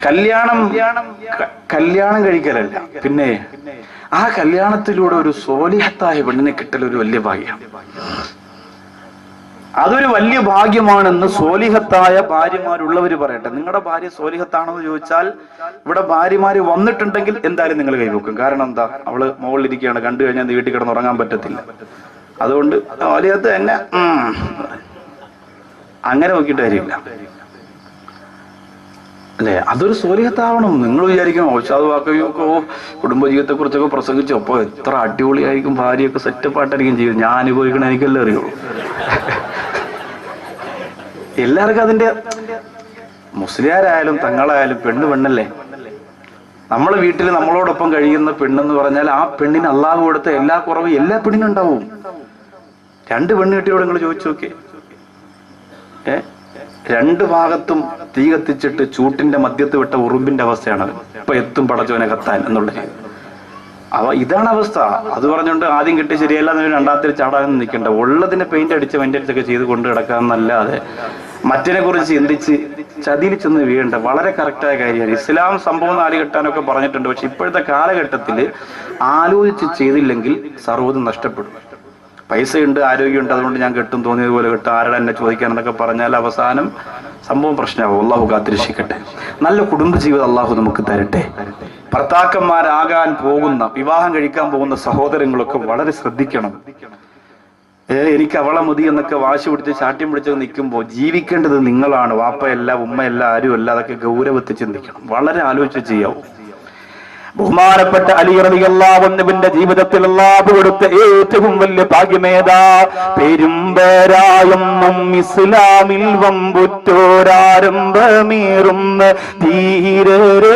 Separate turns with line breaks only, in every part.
കല്യാണം കഴിക്കലല്ല, പിന്നെ ആ കല്യാണത്തിലൂടെ ഒരു സോലിഹത്തായ പെണ്ണിനെ കിട്ടൽ ഒരു വലിയ ഭാഗ്യമാണ്. അതൊരു വലിയ ഭാഗ്യമാണെന്ന് സോലിഹത്തായ ഭാര്യമാരുള്ളവർ പറയട്ടെ. നിങ്ങളുടെ ഭാര്യ സോലിഹത്താണോ എന്ന് ചോദിച്ചാൽ, ഇവിടെ ഭാര്യമാര് വന്നിട്ടുണ്ടെങ്കിൽ എന്തായാലും നിങ്ങൾ കൈവെക്കും. കാരണം എന്താ, അവള് മുകളിലിരിക്കുകയാണ്, കണ്ടു കഴിഞ്ഞാൽ വീട്ടിൽ കിടന്ന് ഉറങ്ങാൻ പറ്റത്തില്ല. അതുകൊണ്ട് സോലിഹത്ത് തന്നെ അങ്ങനെ നോക്കിയിട്ട് കാര്യമില്ല അല്ലെ. അതൊരു സോലിഹത്താവണം. നിങ്ങൾ വിചാരിക്കണം ഔഷാദ് വാക്കയൊക്കെ കുടുംബജീവിതത്തെ കുറിച്ചൊക്കെ പ്രസംഗിച്ചപ്പോ എത്ര അടിപൊളിയായിരിക്കും, ഭാര്യയൊക്കെ സെറ്റപ്പായിട്ടായിരിക്കും ചെയ്യും. ഞാൻ അനുഭവിക്കണം, എനിക്കെല്ലാം അറിയുള്ളൂ. എല്ലാവർക്കും അതിന്റെ, മുസ്ലിയാരായാലും തങ്ങളായാലും പെണ്ണ് പെണ്ണല്ലേ. നമ്മളെ വീട്ടിൽ നമ്മളോടൊപ്പം കഴിയുന്ന പെണ്ണെന്ന് പറഞ്ഞാൽ ആ പെണ്ണിന് അള്ളാഹു കൊടുത്ത എല്ലാ കുറവും എല്ലാ പെണ്ണിനും ഉണ്ടാവും. 2 പെണ്ണ് കിട്ടിയോട് നിങ്ങൾ ചോദിച്ചു നോക്കേ, 2 ഭാഗത്തും തീ കത്തിച്ചിട്ട് ചൂട്ടിന്റെ മധ്യത്ത് വിട്ട ഉറുമ്പിന്റെ അവസ്ഥയാണ്. ഇപ്പൊ എത്തും പടച്ചവനെ കത്താൻ എന്നുള്ളത്. ഇതാണ് അവസ്ഥ. അത് പറഞ്ഞുകൊണ്ട് ആദ്യം കിട്ടി ശരിയല്ല എന്ന് രണ്ടാമത്തിൽ ചാടാനൊന്നും നിൽക്കണ്ട. ഉള്ളതിനെ പെയിന്റ് അടിച്ച് മെയിൻ്റെനൻസ് ഒക്കെ ചെയ്ത് കൊണ്ട് കിടക്കാന്നല്ലാതെ മറ്റിനെ കുറിച്ച് ചിന്തിച്ച് ചതിയിൽ ചെന്ന് വീഴേണ്ട. വളരെ കറക്റ്റായ കാര്യമാണ്. ഇസ്ലാം സംഭവം 4 കെട്ടാനൊക്കെ പറഞ്ഞിട്ടുണ്ട്. പക്ഷെ ഇപ്പോഴത്തെ കാലഘട്ടത്തിൽ ആലോചിച്ച് ചെയ്തില്ലെങ്കിൽ സർവ്വതും നഷ്ടപ്പെടും. പൈസയുണ്ട്, ആരോഗ്യമുണ്ട്, അതുകൊണ്ട് ഞാൻ കെട്ടും, തോന്നിയതുപോലെ കെട്ടും, ആരുടെ എന്നെ ചോദിക്കാനെന്നൊക്കെ പറഞ്ഞാൽ അവസാനം സംഭവം പ്രശ്നമാകും. അള്ളാഹു കാത്തിരക്ഷിക്കട്ടെ. നല്ല കുടുംബജീവിതം അള്ളാഹു നമുക്ക് തരട്ടെ. ഭർത്താക്കന്മാരാകാൻ പോകുന്ന, വിവാഹം കഴിക്കാൻ പോകുന്ന സഹോദരങ്ങളൊക്കെ വളരെ ശ്രദ്ധിക്കണം. എനിക്ക് അവളെ മതി എന്നൊക്കെ വാശി പിടിച്ച് ശാഠ്യം പിടിച്ച് നിൽക്കുമ്പോൾ ജീവിക്കേണ്ടത് നിങ്ങളാണ്. വാപ്പയല്ല, ഉമ്മയല്ല, ആരുമല്ല. അതൊക്കെ ഗൗരവത്തിൽ ചിന്തിക്കണം. വളരെ ആലോചിച്ച് ചെയ്യാവൂ. ബഹുമാനപ്പെട്ട അലി റളിയല്ലാഹു അൻഹുവിന്റെ ജീവിതത്തിൽ അല്ലാഹു കൊടുത്ത ഏറ്റവും വലിയ ഭാഗ്യമേതാ? പെരുമ്പരായൊന്നും ഇസ്ലാമിൽ വമ്പുറ്റോരാരംഭമേറുന്ന ധീരരേ,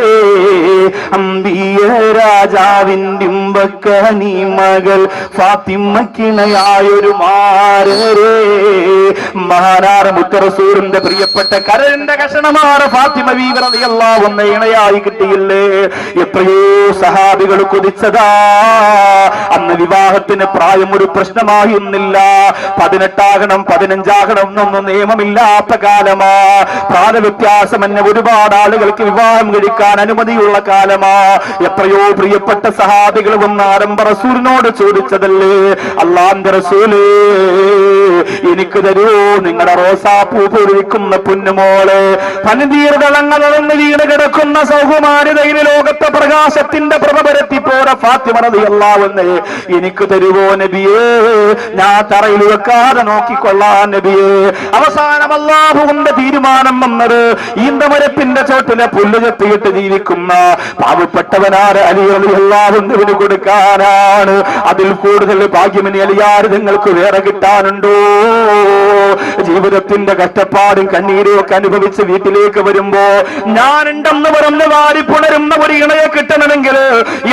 അമ്പിയ രാജാവിന്റെ ഉമ്പക്കനി മകൾ ഫാത്തിമക്കിണയായൊരു മാരരേ. മഹാനായ മുത്തറസൂലിന്റെ പ്രിയപ്പെട്ട കരന്റെ കഷണമാണ് ഫാത്തിമ ബീവി റളിയല്ലാഹു അൻഹ ഇണയായി കിട്ടിയില്ലേ. എത്രയോ സഹാബികൾ കൊതിച്ചതാ. അന്ന് വിവാഹത്തിന് പ്രായം ഒരു പ്രശ്നമായിരുന്നില്ല. 18 15 എന്നൊന്നും നിയമമില്ലാത്ത കാലമാ. പ്രായവ്യത്യാസം എന്നെ ഒരുപാട് ആളുകൾക്ക് വിവാഹം കഴിക്കാൻ അനുമതിയുള്ള കാലമാ. എത്രയോ പ്രിയപ്പെട്ട സഹാബികൾ വന്ന് ആരംഭ റസൂലിനോട് ചോദിച്ചതല്ലേ, അല്ലാഹുവിന്റെ റസൂലേ, എനിക്ക് തരൂ നിങ്ങളുടെ റോസാപ്പൂ പൊഴിക്കുന്ന പൊന്നുമോളെ, പനിതീർകളങ്ങളൊന്ന് വീണ് കിടക്കുന്ന സൗകുമാരിതയിൽ ലോകത്തെ പ്രകാശത്തിന്റെ പ്രഭ പരത്തി പോരെ ഫാത്തിമ റളിയല്ലാഹു അൻഹ, എനിക്ക് തരുവോ നബിയേ? ഞാൻ തറയിൽ വെക്കാതെ നോക്കിക്കൊള്ളാൻ നബിയേ. അവസാനം അല്ലാഹുവിന്റെ തീരുമാനം വന്നത് ഈന്തമരത്തിന്റെ ചോട്ടിലെ പുല്ല് ചെത്തിയിട്ട് ജീവിക്കുന്ന പാവപ്പെട്ടവനാര് അലി റളിയല്ലാഹു അൻഹുവിന് കൊടുക്കാനാണ്. അതിൽ കൂടുതൽ ഭാഗ്യമിനി അലിയാർ നിങ്ങൾക്ക് വേറെ കിട്ടാനുണ്ടോ? ജീവിതത്തിന്റെ കഷ്ടപ്പാടും കണ്ണീരും ഒക്കെ അനുഭവിച്ച് വീട്ടിലേക്ക് വരുമ്പോ ഞാനുണ്ടെന്ന് പറഞ്ഞ് വാരിപ്പുണരുന്ന ഒരു ഇണയെ കിട്ടണമെങ്കിൽ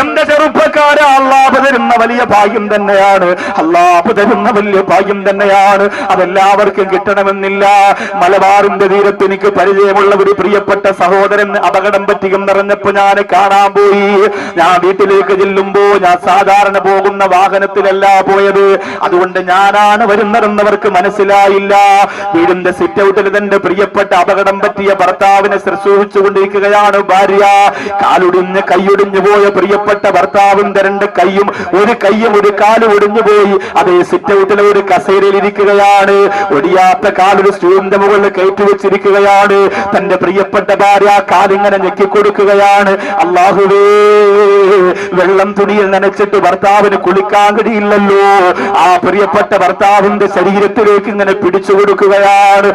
എന്റെ ചെറുപ്പക്കാരെ അല്ലാഹു തരുന്ന വലിയ ഭാഗ്യം തന്നെയാണ്. അല്ലാഹു തരുന്ന വലിയ ഭാഗ്യം തന്നെയാണ്. അതെല്ലാവർക്കും കിട്ടണമെന്നില്ല. മലബാറിന്റെ തീരത്ത് എനിക്ക് പരിചയമുള്ള ഒരു പ്രിയപ്പെട്ട സഹോദരൻ അപകടം പറ്റിയും നിറഞ്ഞപ്പോ ഞാൻ കാണാൻ പോയി. ഞാൻ വീട്ടിലേക്ക് ചെല്ലുമ്പോ ഞാൻ സാധാരണ പോകുന്ന വാഹനത്തിലല്ല പോയത്. അതുകൊണ്ട് ഞാനാണ് വരുന്നതെന്നവർക്ക് മനസ്സിലായില്ല. വീടിന്റെ സിറ്റ് ഔട്ടിൽ തന്റെ പ്രിയപ്പെട്ട അപകടം പറ്റിയ ഭർത്താവിനെ ശുശ്രൂഷിച്ചുകൊണ്ടിരിക്കുകയാണ് ഭാര്യ. കാലൊടിഞ്ഞ് കൈയൊടിഞ്ഞു പോയ പ്രിയപ്പെട്ട ഭർത്താവിന്റെ 2 കൈയും ഒരു കൈയും ഒരു കാലും ഒടിഞ്ഞു പോയി. അതേ സിറ്റ് ഔട്ടിലെ ഒരു കസേരയിൽ ഇരിക്കുകയാണ്. ഒടിയാത്ത കാലൊരു സ്റ്റൂളിന്റെ മുകളിൽ കയറ്റി വെച്ചിരിക്കുകയാണ്. തന്റെ പ്രിയപ്പെട്ട ഭാര്യ കാലിങ്ങനെ ഞെക്കിക്കൊടുക്കുകയാണ്. അല്ലാഹുവേ, വെള്ളം തുണിയിൽ നനച്ചിട്ട് ഭർത്താവിന് കുളിക്കാൻ കഴിയില്ലല്ലോ. ആ പ്രിയപ്പെട്ട ഭർത്താവിന്റെ ശരീരത്തിലേക്ക് ഇങ്ങനെ പിടിച്ചു കൊടുക്കുകയാണ്.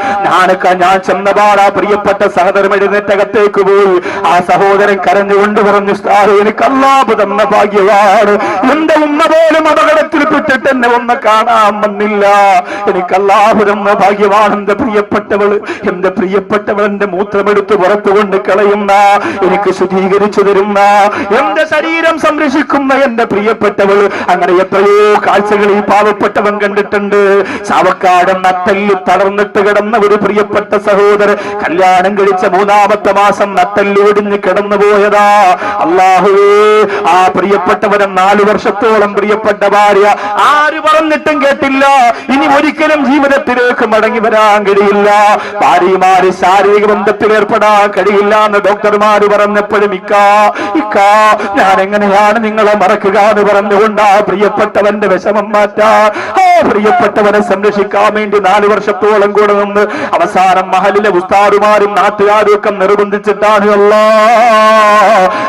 ഞാൻ ചെന്നപാട് ആ പ്രിയപ്പെട്ട സഹോദരൻ എഴുന്നേറ്റകത്തേക്ക് പോയി. ആ സഹോദരൻ കരഞ്ഞുകൊണ്ട് പറഞ്ഞു, എനിക്ക് അല്ലാഹു തന്ന ഭാഗ്യമാണ്. എന്റെ ഉമ്മ പോലും അപകടത്തിൽ പെട്ടിട്ട് എന്നെ ഒന്ന് കാണാൻ വന്നില്ല. എനിക്ക് അല്ലാഹു തന്ന ഭാഗ്യമാണ്. എന്റെ പ്രിയപ്പെട്ടവൾ എന്റെ മൂത്രമെടുത്ത് പുറത്തു കൊണ്ട് കളയുന്ന, എനിക്ക് ശുദ്ധീകരിച്ചു തരുന്ന, എന്റെ ശരീരം സംരക്ഷിക്കുന്ന എന്റെ പ്രിയപ്പെട്ടവൾ. അങ്ങനെ എത്രയോ കാഴ്ചകൾ ഈ പാവപ്പെട്ടവൻ കണ്ടിട്ടുണ്ട്. ചാവക്കാടൻ നട്ടെല്ല് തളർന്നിട്ട് കിടന്ന ഒരു പ്രിയപ്പെട്ട സഹോദരൻ കല്യാണം കഴിച്ച 3ാമത്തെ മാസം നട്ടെല്ല് ഒടിഞ്ഞ് കിടന്നു പോയതാ. അല്ലാഹു അല്ലാഹുവേ, ആ പ്രിയപ്പെട്ടവരെ 4 വർഷത്തോളം പ്രിയപ്പെട്ട ഭാര്യ ആര് പറഞ്ഞിട്ടും കേട്ടില്ല. ഇനി ഒരിക്കലും ജീവിതത്തിലേക്ക് മടങ്ങി വരാൻ കഴിയില്ല. ഭാര്യമാര് ശാരീരിക ബന്ധത്തിൽ ഏർപ്പെടാൻ കഴിയില്ല എന്ന് ഡോക്ടർമാര് പറഞ്ഞപ്പോഴും ഇക്കാ ഞാൻ എങ്ങനെയാണ് നിങ്ങളെ മറക്കുക എന്ന് പറഞ്ഞുകൊണ്ട് ആ പ്രിയപ്പെട്ടവന്റെ വിഷമം മാറ്റാൻ, ആ പ്രിയപ്പെട്ടവനെ സംരക്ഷിക്കാൻ വേണ്ടി 4 വർഷത്തോളം കൂടെ നിന്ന് അവസാനം മഹലിലെ ഉസ്താദുമാരും നാട്ടുകാരും ഒക്കെ നിർബന്ധിച്ചിട്ടാണ്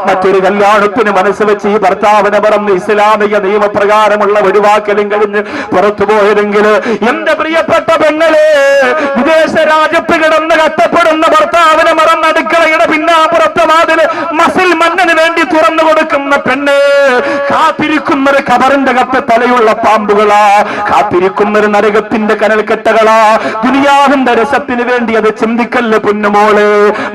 മറ്റൊരു കല്യാണത്തിന് മനസ്സ് വെച്ച് ഈ ഭർത്താവിനെ പറഞ്ഞ് ഇസ്ലാമിക നിയമപ്രകാരമുള്ള ഒഴിവാക്കലും കഴിഞ്ഞ് പുറത്തുപോയതെങ്കിൽ എന്റെ പ്രിയപ്പെട്ട പെങ്ങളെ, വിദേശ രാജ്യത്ത് കിടന്ന് കഷ്ടപ്പെടുന്ന ഭർത്താവിനെ മറന്ന് അടുക്കളയുടെ പിന്നാമ്പുറത്തെ വാതില് മസിൽ മണ്ണിന് വേണ്ടി തുറന്നു കൊടുക്കുന്ന പെണ്ണ്, കാത്തിരിക്കുന്നൊരു കബറിന്റെ കത്ത് തലയുള്ള പാമ്പുകളാ, കാത്തിരിക്കുന്നൊരു നരകത്തിന്റെ കനൽക്കെട്ടകളാ. ദുനിയാവിന്റെ രസത്തിന് വേണ്ടി അത് ചിന്തിക്കല്ലേ പൊന്നുമോള്.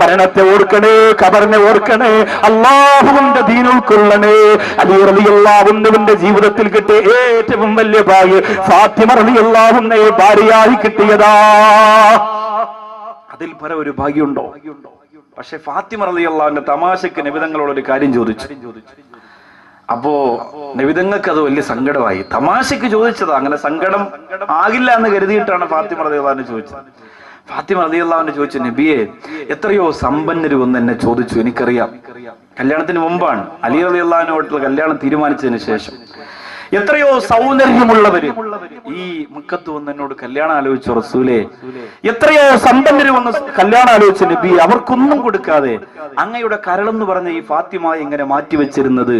മരണത്തെ ഓർക്കണേ, കബറിനെ ഓർക്കണേ, അല്ലാഹുവിന്റെ ദീൻ ഉൾക്കൊള്ളണേ. അലി റളിയല്ലാഹു അൻഹുവിന്റെ ജീവിതത്തിൽ കിട്ടിയ ഏറ്റവും വലിയ ഭാഗ്യം ഫാത്തിമ റളിയല്ലാഹു അൻഹയെ ഭാര്യയായി കിട്ടിയതാ. അതിൽ പര ഒരു ഭാഗ്യമുണ്ടോ? പക്ഷെ ഫാത്തിമ റളിയല്ലാഹു അൻഹ തമാശക്ക് നബി തങ്ങളോട് ഒരു കാര്യം ചോദിച്ചു. അപ്പോ നബി തങ്ങൾക്ക് അത് വലിയ സങ്കടമായി. തമാശക്ക് ചോദിച്ചതാ, അങ്ങനെ സങ്കടം ആകില്ല എന്ന് കരുതിയിട്ടാണ് ഫാത്തിമ റളിയല്ലാഹു അൻഹ ചോദിച്ചത്. ഫാത്തിമ റളിയല്ലാഹു അൻഹ ചോദിച്ചു, നബിയെ, എത്രയോ സമ്പന്നര് വന്ന് എന്നെ ചോദിച്ചു, എനിക്കറിയാം. കല്യാണത്തിന് മുമ്പാണ്, അലി റളിയല്ലാഹു അൻഹുവായിട്ടുള്ള കല്യാണം തീരുമാനിച്ചതിന് ശേഷം എത്രയോ സൗന്ദര്യമുള്ളവര് ഈ മക്കത്ത് വന്ന് എന്നോട് കല്യാണം ആലോചിച്ചു റസൂലേ. എത്രയോ സമ്പന്നര് വന്ന് കല്യാണം ആലോചിച്ച നബി, അവർക്കൊന്നും കൊടുക്കാതെ അങ്ങയുടെ കരളെന്ന് പറഞ്ഞ ഈ ഫാത്തിമ ഇങ്ങനെ മാറ്റിവെച്ചിരുന്നത്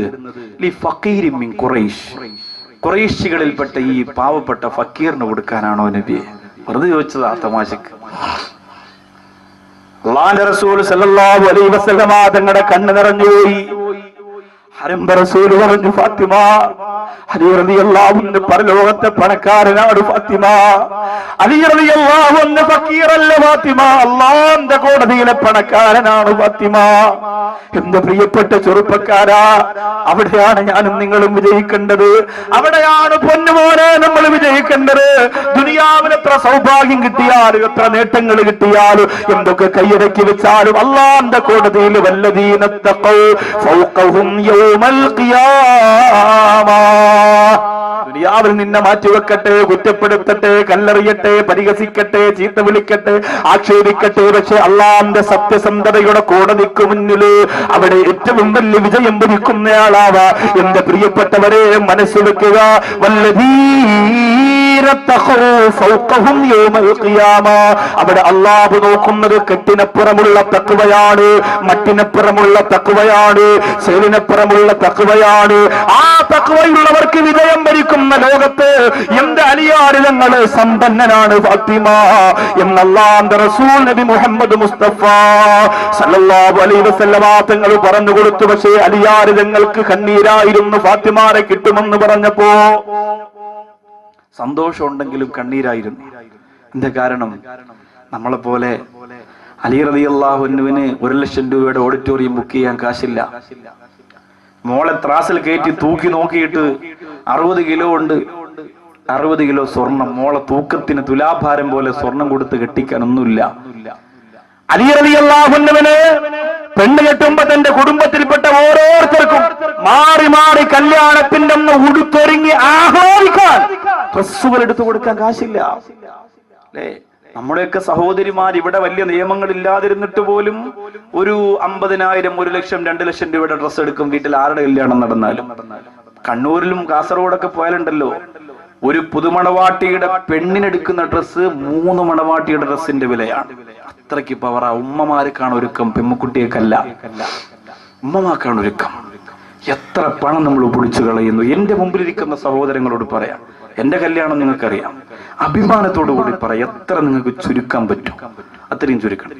ഖുറൈശികളിൽപ്പെട്ട ഈ പാവപ്പെട്ട ഫക്കീറിന് കൊടുക്കാനാണോ നബിയെ? വെറുതെ ചോദിച്ചതാ തമാശക്ക്. അല്ലാഹുവിന്റെ റസൂൽ സല്ലല്ലാഹു അലൈഹി വസല്ലമ തങ്ങളുടെ കണ്ണ് നിറഞ്ഞുപോയി. റസൂൽ പറഞ്ഞു, ഫാത്തിമ, അലി റളിയല്ലാഹു അൻഹു പരലോകത്തെ പണക്കാരനാണ് ഫാത്തിമ. അലി റളിയല്ലാഹു അൻഹു ഫക്കീറല്ല ഫാത്തിമ, അല്ലാഹുവിന്റെ കോടതിയിലെ പണക്കാരനാണ് ഫാത്തിമ. എന്റെ പ്രിയപ്പെട്ട ചെറുപ്പക്കാരാ, അവിടെയാണ് ഞാനും നിങ്ങളും വിജയിക്കേണ്ടത്. അവിടെയാണ് പൊന്നുമോനെ നമ്മൾ വിജയിക്കേണ്ടത്. ദുനിയാവിൽ എത്ര സൗഭാഗ്യം കിട്ടിയാലും എത്ര നേട്ടങ്ങൾ കിട്ടിയാലും എന്തൊക്കെ കൈയടക്കി വെച്ചാലും അല്ലാഹുവിന്റെ കോടതിയിൽ വല്ലദീന തഖൗ ഫൗഖഹും യൗമൽ ഖിയാമ. ദുനിയാവിൽ നിന്നെ മാറ്റിവെക്കട്ടെ, കുറ്റപ്പെടുത്തട്ടെ, കല്ലെറിയട്ടെ, പരിഹസിക്കട്ടെ, ചീത്ത വിളിക്കട്ടെ, ആക്ഷേപിക്കട്ടെ, പക്ഷെ അല്ലാഹുവിന്റെ സത്യസന്ധതയുടെ കോടതിക്ക് മുന്നില് അവിടെ ഏറ്റവും വലിയ വിജയം ഭരിക്കുന്നയാളാവാ. എന്റെ പ്രിയപ്പെട്ടവരെ, മനസ്സ് വെക്കുക, അവിടെ അല്ലാഹു നോക്കുന്നത് കെട്ടിനപ്പുറമുള്ള തഖ്വയാണ്, മറ്റിനപ്പുറമുള്ള തഖ്വയാണ്, ശൈലിനപ്പുറമുള്ള തഖ്വയാണ്. ആ തഖ്വയുള്ളവർക്ക് വിജയം ഭരിക്കുന്ന ലോകത്ത് എന്റെ അലിയാരിതങ്ങള് സമ്പന്നനാണ് ഫാത്തിമ എന്ന് അല്ലാഹുവിന്റെ റസൂൽ നബി മുഹമ്മദ് മുസ്തഫ സല്ലല്ലാഹു അലൈഹി വസല്ലമ തങ്ങൾ പറഞ്ഞു കൊടുത്തു. പക്ഷേ അലിയാരിതങ്ങൾക്ക് കണ്ണീരായിരുന്നു ഫാത്തിമാരെ കിട്ടുമെന്ന് പറഞ്ഞപ്പോ. സന്തോഷം ഉണ്ടെങ്കിലും കണ്ണീരായിരുന്നു. എന്താ കാരണം? നമ്മളെ പോലെ അലി റളിയല്ലാഹു അൻഹുവിന് 1 ലക്ഷം രൂപയുടെ ഓഡിറ്റോറിയം ബുക്ക് ചെയ്യാൻ കാശില്ല. മോളെ ത്രാസിൽ കയറ്റി തൂക്കി നോക്കിയിട്ട് 60 കിലോ ഉണ്ട്, 60 കിലോ സ്വർണം. മോളെ തൂക്കത്തിന് തുലാഭാരം പോലെ സ്വർണം കൊടുത്ത് കെട്ടിക്കാനൊന്നുമില്ല. അലി റളിയല്ലാഹു അൻഹുവിന് പെണ്ണ് കെട്ടുമ്പോ തന്റെ കുടുംബത്തിൽപ്പെട്ട ഓരോരുത്തർക്കും മാറി മാറി കല്യാണത്തിന്റെ ഒന്ന് ഉടുത്തൊരുങ്ങി ആഹ്ലാദിക്കാൻ ഡ്രസ്സുകൾ എടുത്തു കൊടുക്കാൻ കാശില്ല. അല്ലേ? നമ്മുടെയൊക്കെ സഹോദരിമാർ ഇവിടെ വലിയ നിയമങ്ങൾ ഇല്ലാതിരുന്നിട്ട് പോലും ഒരു 50,000, 1 ലക്ഷം, 2 ലക്ഷം രൂപയുടെ ഡ്രസ്സ് എടുക്കും വീട്ടിൽ ആരുടെ കല്യാണം നടന്നാലും. കണ്ണൂരിലും കാസർഗോഡൊക്കെ പോയാലുണ്ടല്ലോ, ഒരു പുതുമണവാട്ടിയുടെ പെണ്ണിനെടുക്കുന്ന ഡ്രസ്സ് 3 മണവാട്ടിയുടെ ഡ്രസ്സിന്റെ വിലയാണ്. അത്രയ്ക്ക് പവറാ. ഉമ്മമാർക്കാണ് ഒരുക്കം, പെമ്മക്കുട്ടിയേക്കല്ല. ഉമ്മമാർക്കാണ് ഒരുക്കം. എത്ര പണം നമ്മൾ പൊടിച്ചു കളയുന്നു. എന്റെ മുമ്പിലിരിക്കുന്ന സഹോദരങ്ങളോട് പറയാം, എന്റെ കല്യാണം നിങ്ങൾക്കറിയാം, അഭിമാനത്തോടു കൂടി പറയാം, എത്ര നിങ്ങൾക്ക് ചുരുക്കാൻ പറ്റും അത്രയും ചുരുക്കണം.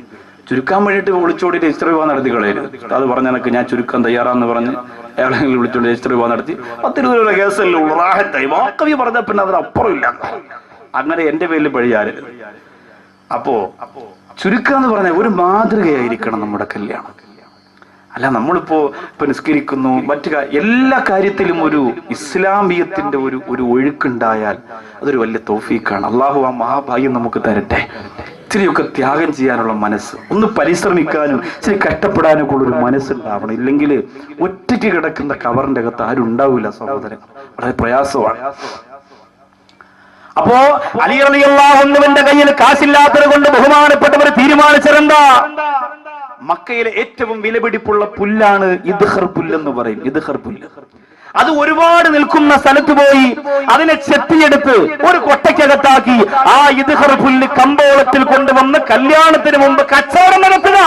ചുരുക്കാൻ വേണ്ടിയിട്ട് ഒളിച്ചോടി രജിസ്റ്റർ വിവാഹം നടത്തി കളയരുത്. അത് പറഞ്ഞ എനിക്ക് ഞാൻ ചുരുക്കാൻ തയ്യാറാന്ന് പറഞ്ഞ് അയാളെ വിളിച്ചോണ്ട് രജിസ്റ്റർ വിവാഹം നടത്തി 10 രൂപയുടെ കേസല്ലേ ഉള്ളൂ, റാഹത്തായി. വാക്കവി പറഞ്ഞ പിന്നെ അതിനപ്പുറം ഇല്ല. അങ്ങനെ എന്റെ പേരിൽ പഴിയാരരുത്. അപ്പോ ചുരുക്കുക എന്ന് പറഞ്ഞാൽ ഒരു മാതൃകയായിരിക്കണം നമ്മുടെ കല്യാണം. അല്ല നമ്മളിപ്പോ നിസ്കരിക്കുന്നു, മറ്റു എല്ലാ കാര്യത്തിലും ഒരു ഇസ്ലാമിയത്തിന്റെ ഒരു ഒഴുക്കുണ്ടായാൽ അതൊരു വലിയ തൗഫീഖാണ്. അള്ളാഹു ആ മഹാഭാഗ്യം നമുക്ക് തരട്ടെ. ഇത്തിരിയൊക്കെ ത്യാഗം ചെയ്യാനുള്ള മനസ്സ്, ഒന്ന് പരിശ്രമിക്കാനും ഇച്ചിരി കഷ്ടപ്പെടാനും ഒക്കെ ഉള്ളൊരു മനസ്സുണ്ടാവണം. ഇല്ലെങ്കിൽ ഒറ്റയ്ക്ക് കിടക്കുന്ന കവറിന്റെ അകത്ത് ആരും ഉണ്ടാവില്ല സഹോദരൻ, വളരെ പ്രയാസമാണ്. അപ്പോ അലി റളിയല്ലാഹു അൻഹുവിന്റെ കയ്യിൽ കാശില്ലാത്തത് കൊണ്ട് ബഹുമാനപ്പെട്ടവർ തീരുമാനിച്ചതെന്താ? മക്കയിലെ ഏറ്റവും വിലപിടിപ്പുള്ള പുല്ലാണ് ഇദ്ഖർ പുല്ലെന്ന് പറയും. ഇദ്ഖർ പുല്ല് അത് ഒരുപാട് നിൽക്കുന്ന സ്ഥലത്ത് പോയി അതിനെ ചെത്തിയെടുത്ത് ഒരു കൊട്ടയ്ക്കകത്താക്കി ആ ഇദ്ഖർ പുല്ല് കമ്പോളത്തിൽ കൊണ്ടുവന്ന് കല്യാണത്തിന് മുമ്പ് കച്ചവടം നടത്തുക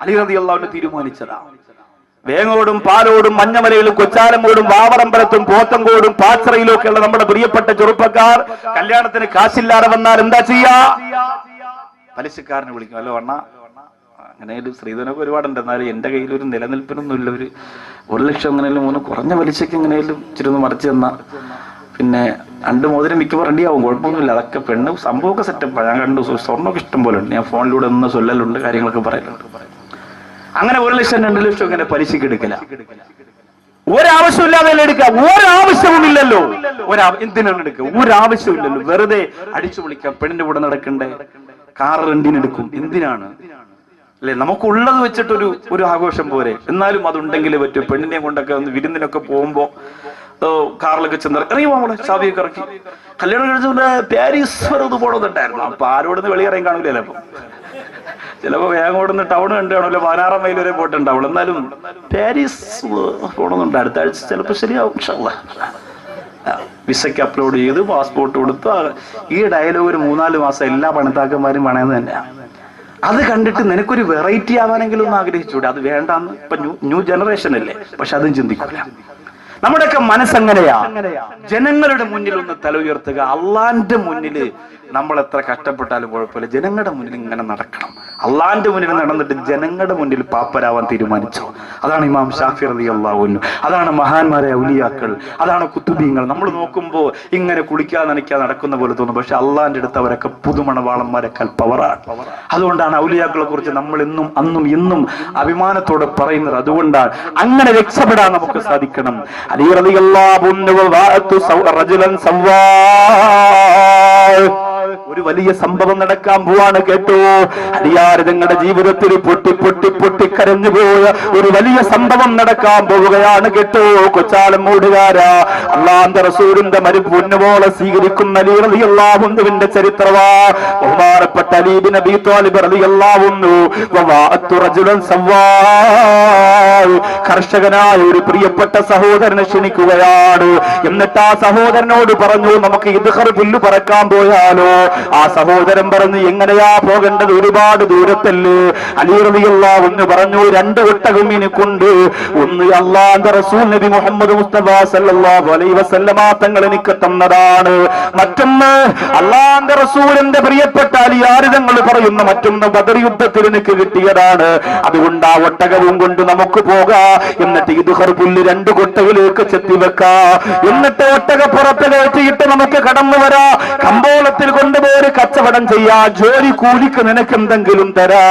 അലി റളിയല്ലാഹു അൻഹു തീരുമാനിച്ചതാ. വേങ്ങോടും പാലോടും മഞ്ഞമലയിലും കൊച്ചാലമോടും വാവറമ്പലത്തും പോത്തങ്കോടും പാച്ചറയിലും ഒക്കെയുള്ള നമ്മുടെ പ്രിയപ്പെട്ട ചെറുപ്പക്കാർ കല്യാണത്തിന് കാശില്ലാതെ വന്നാൽ എന്താ ചെയ്യാ? പലിശക്കാരനെ വിളിക്കും. അല്ലോ അണ്ണ, അങ്ങനെ ഒരു സ്ത്രീധനമൊക്കെ ഒരുപാടുണ്ട്, എന്നാലും എന്റെ കയ്യിൽ ഒരു നിലനിൽപ്പിനൊന്നുമില്ല, ഒരു 1,00,000 എങ്ങനെയും 3 കുറഞ്ഞ പലിശക്ക് എങ്ങനെയും ഇച്ചിരി ഒന്ന് മറിച്ച് തന്ന പിന്നെ 2 മോതിരം മിക്കവാറും റെഡിയാവും, കുഴപ്പമൊന്നുമില്ല. അതൊക്കെ പെണ്ണ് സംഭവമൊക്കെ സെറ്റപ്പാണ്. ഞാൻ കണ്ടു, സ്വർണ്ണമൊക്കെ ഇഷ്ടം പോലെ ഉണ്ട്. ഞാൻ ഫോണിലൂടെ ഒന്ന് ചൊല്ലലുണ്ട്, കാര്യങ്ങളൊക്കെ പറയലുണ്ട്. അങ്ങനെ 1,00,000 2,00,000 ഇങ്ങനെ പലിശക്ക് എടുക്കില്ല. ഒരാവശ്യമില്ലാതെ എടുക്കുക, ഒരാവശ്യവുമില്ലല്ലോ. എന്തിനാണ് എടുക്കുക? ഒരാവശ്യമില്ലല്ലോ. വെറുതെ അടിച്ചു വിളിക്കാം, പെണ്ണിന്റെ കൂടെ നടക്കണ്ടേ, കാർ റെന്റിനെടുക്കും, എന്തിനാണ് അല്ലെ? നമുക്കുള്ളത് വെച്ചിട്ടൊരു ഒരു ആഘോഷം പോരെ. എന്നാലും അതുണ്ടെങ്കിൽ പറ്റും. പെണ്ണിനെ കൊണ്ടൊക്കെ ഒന്ന് വിരുന്നിനൊക്കെ പോകുമ്പോ കാറിലൊക്കെ ചെന്ന് ഇറങ്ങി പോകാൻ ചാവിയൊക്കെ ഇറക്കി കല്യാണം കഴിച്ചുകൊണ്ട് പാരീസ് വരെ ഒന്ന് പോകണമെന്നുണ്ടായിരുന്നു. അപ്പൊ ആരോടൊന്ന് വെളിയിറങ്ങി കാണൂലല്ലോ. അപ്പൊ ചിലപ്പോ വേഗം ടൗൺ കണ്ടാണല്ലോ, 16 മൈൽ വരെ പോയിട്ടുണ്ടാവുള്ളൂ. എന്നാലും പാരീസ് പോകണമെന്നുണ്ട്. അടുത്ത ആഴ്ച ചിലപ്പോ ശരിയാവും. വിസയ്ക്ക് അപ്ലോഡ് ചെയ്ത് പാസ്പോർട്ട് കൊടുത്ത് ഈ ഡയലോഗ് ഒരു 3-4 മാസം എല്ലാ പണിത്താക്കന്മാരും പണയെന്ന് തന്നെയാണ്. അത് കണ്ടിട്ട് നിനക്കൊരു വെറൈറ്റി ആവാനെങ്കിലും ഒന്ന് ആഗ്രഹിച്ചൂടെ? അത് വേണ്ടാന്ന് ഇപ്പൊ ന്യൂ ജനറേഷൻ അല്ലേ, പക്ഷെ അതും ചിന്തിക്കൂല. നമ്മുടെയൊക്കെ മനസ്സെങ്ങനെയാ? ജനങ്ങളുടെ മുന്നിൽ ഒന്ന് തല ഉയർത്തുക. അള്ളാന്റെ മുന്നിൽ നമ്മൾ എത്ര കഷ്ടപ്പെട്ടാലും കുഴപ്പമില്ല, ജനങ്ങളുടെ മുന്നിൽ ഇങ്ങനെ നടക്കണം. അള്ളാന്റെ മുന്നിൽ നടന്നിട്ട് ജനങ്ങളുടെ മുന്നിൽ പാപ്പരാവാൻ തീരുമാനിച്ചു. അതാണ് ഇമാം ഷാഫി റളിയല്ലാഹു അൻഹു, അതാണ് മഹാന്മാരെ ഔലിയാക്കൾ, അതാണ് കുത്തുബീങ്ങൾ. നമ്മൾ നോക്കുമ്പോ ഇങ്ങനെ കുളിക്കാതെ നനയ്ക്കാതെ നടക്കുന്ന പോലെ തോന്നും, പക്ഷെ അള്ളാന്റെ അടുത്ത് അവരൊക്കെ പുതുമണവാളന്മാരെക്കാൾ പവറാണ്. അതുകൊണ്ടാണ് ഔലിയാക്കളെ കുറിച്ച് നമ്മൾ എന്നും അന്നും എന്നും അഭിമാനത്തോടെ പറയുന്നത്. അതുകൊണ്ടാണ് അങ്ങനെ രക്ഷപ്പെടാൻ നമുക്ക് സാധിക്കണം. അലി റളിയല്ലാഹു അൻഹു ഒരു വലിയ സംഭവം നടക്കാൻ പോവാണ്, കേട്ടോ. അലിയാർ തങ്ങളുടെ ജീവിതത്തിൽ പൊട്ടി കരഞ്ഞുപോയ ഒരു വലിയ സംഭവം നടക്കാൻ പോവുകയാണ്, കേട്ടോ. കൊച്ചാലം മൂടുകാരാ, അല്ലാഹുവിന്റെ റസൂലിന്റെ മരുപൊന്നുപോലെ സ്വീകരിക്കുന്ന അലി റളിയല്ലാഹു അൻഹുവിന്റെ ചരിത്രവാ. ബഹുമാനപ്പെട്ട അലി ഇബ്നു അബീ ത്വാലിബ് റളിയല്ലാഹു അൻഹു വവാഅത്തു റജുലൻ സവ്വാൽ, കർഷകനായ ഒരു പ്രിയപ്പെട്ട സഹോദരനെ ക്ഷണിക്കുകയാണ്. എന്നിട്ട് ആ സഹോദരനോട് പറഞ്ഞു, നമുക്ക് ഇദ്ഖർ പുല്ല് പറക്കാൻ പോയാലോ? ആ സഹോദരൻ പറഞ്ഞു, എങ്ങനെയാ പോകേണ്ടത്? ഒരുപാട് ദൂരത്തല്ലേ. അലി റളിയല്ലാഹു അൻഹു പറഞ്ഞു, 2 ഒട്ടകം എനിക്കുണ്ട്. ഒന്ന് അല്ലാഹുവിന്റെ റസൂൽ നബി മുഹമ്മദ് മുസ്തഫ സല്ലല്ലാഹു അലൈഹി വസല്ലമ തങ്ങൾ എനിക്ക് തന്നതാണ്. മറ്റൊന്ന് അല്ലാഹുവിന്റെ റസൂലിന്റെ പ്രിയപ്പെട്ട അലിയാർ തങ്ങൾ പറയുന്ന മറ്റൊന്ന് ബദർ യുദ്ധത്തിൽ എനിക്ക് കിട്ടിയതാണ്. അതുകൊണ്ട് ആ ഒട്ടകവും കൊണ്ട് നമുക്ക് പോകാം. എന്നിട്ട് ഇദ്ഖർ പുല്ല് 2 കൊട്ടയിലേക്ക് ചെത്തിവെക്കാ. എന്നിട്ട് ഒട്ടകപ്പുറത്ത് കയറ്റിയിട്ട് നമുക്ക് കടന്നു വരാ. കമ്പോളത്തിൽ കൊണ്ടുപോയി കച്ചവടം ചെയ്യാ. ജോലി കൂലിക്ക് നിനക്ക് എന്തെങ്കിലും തരാ.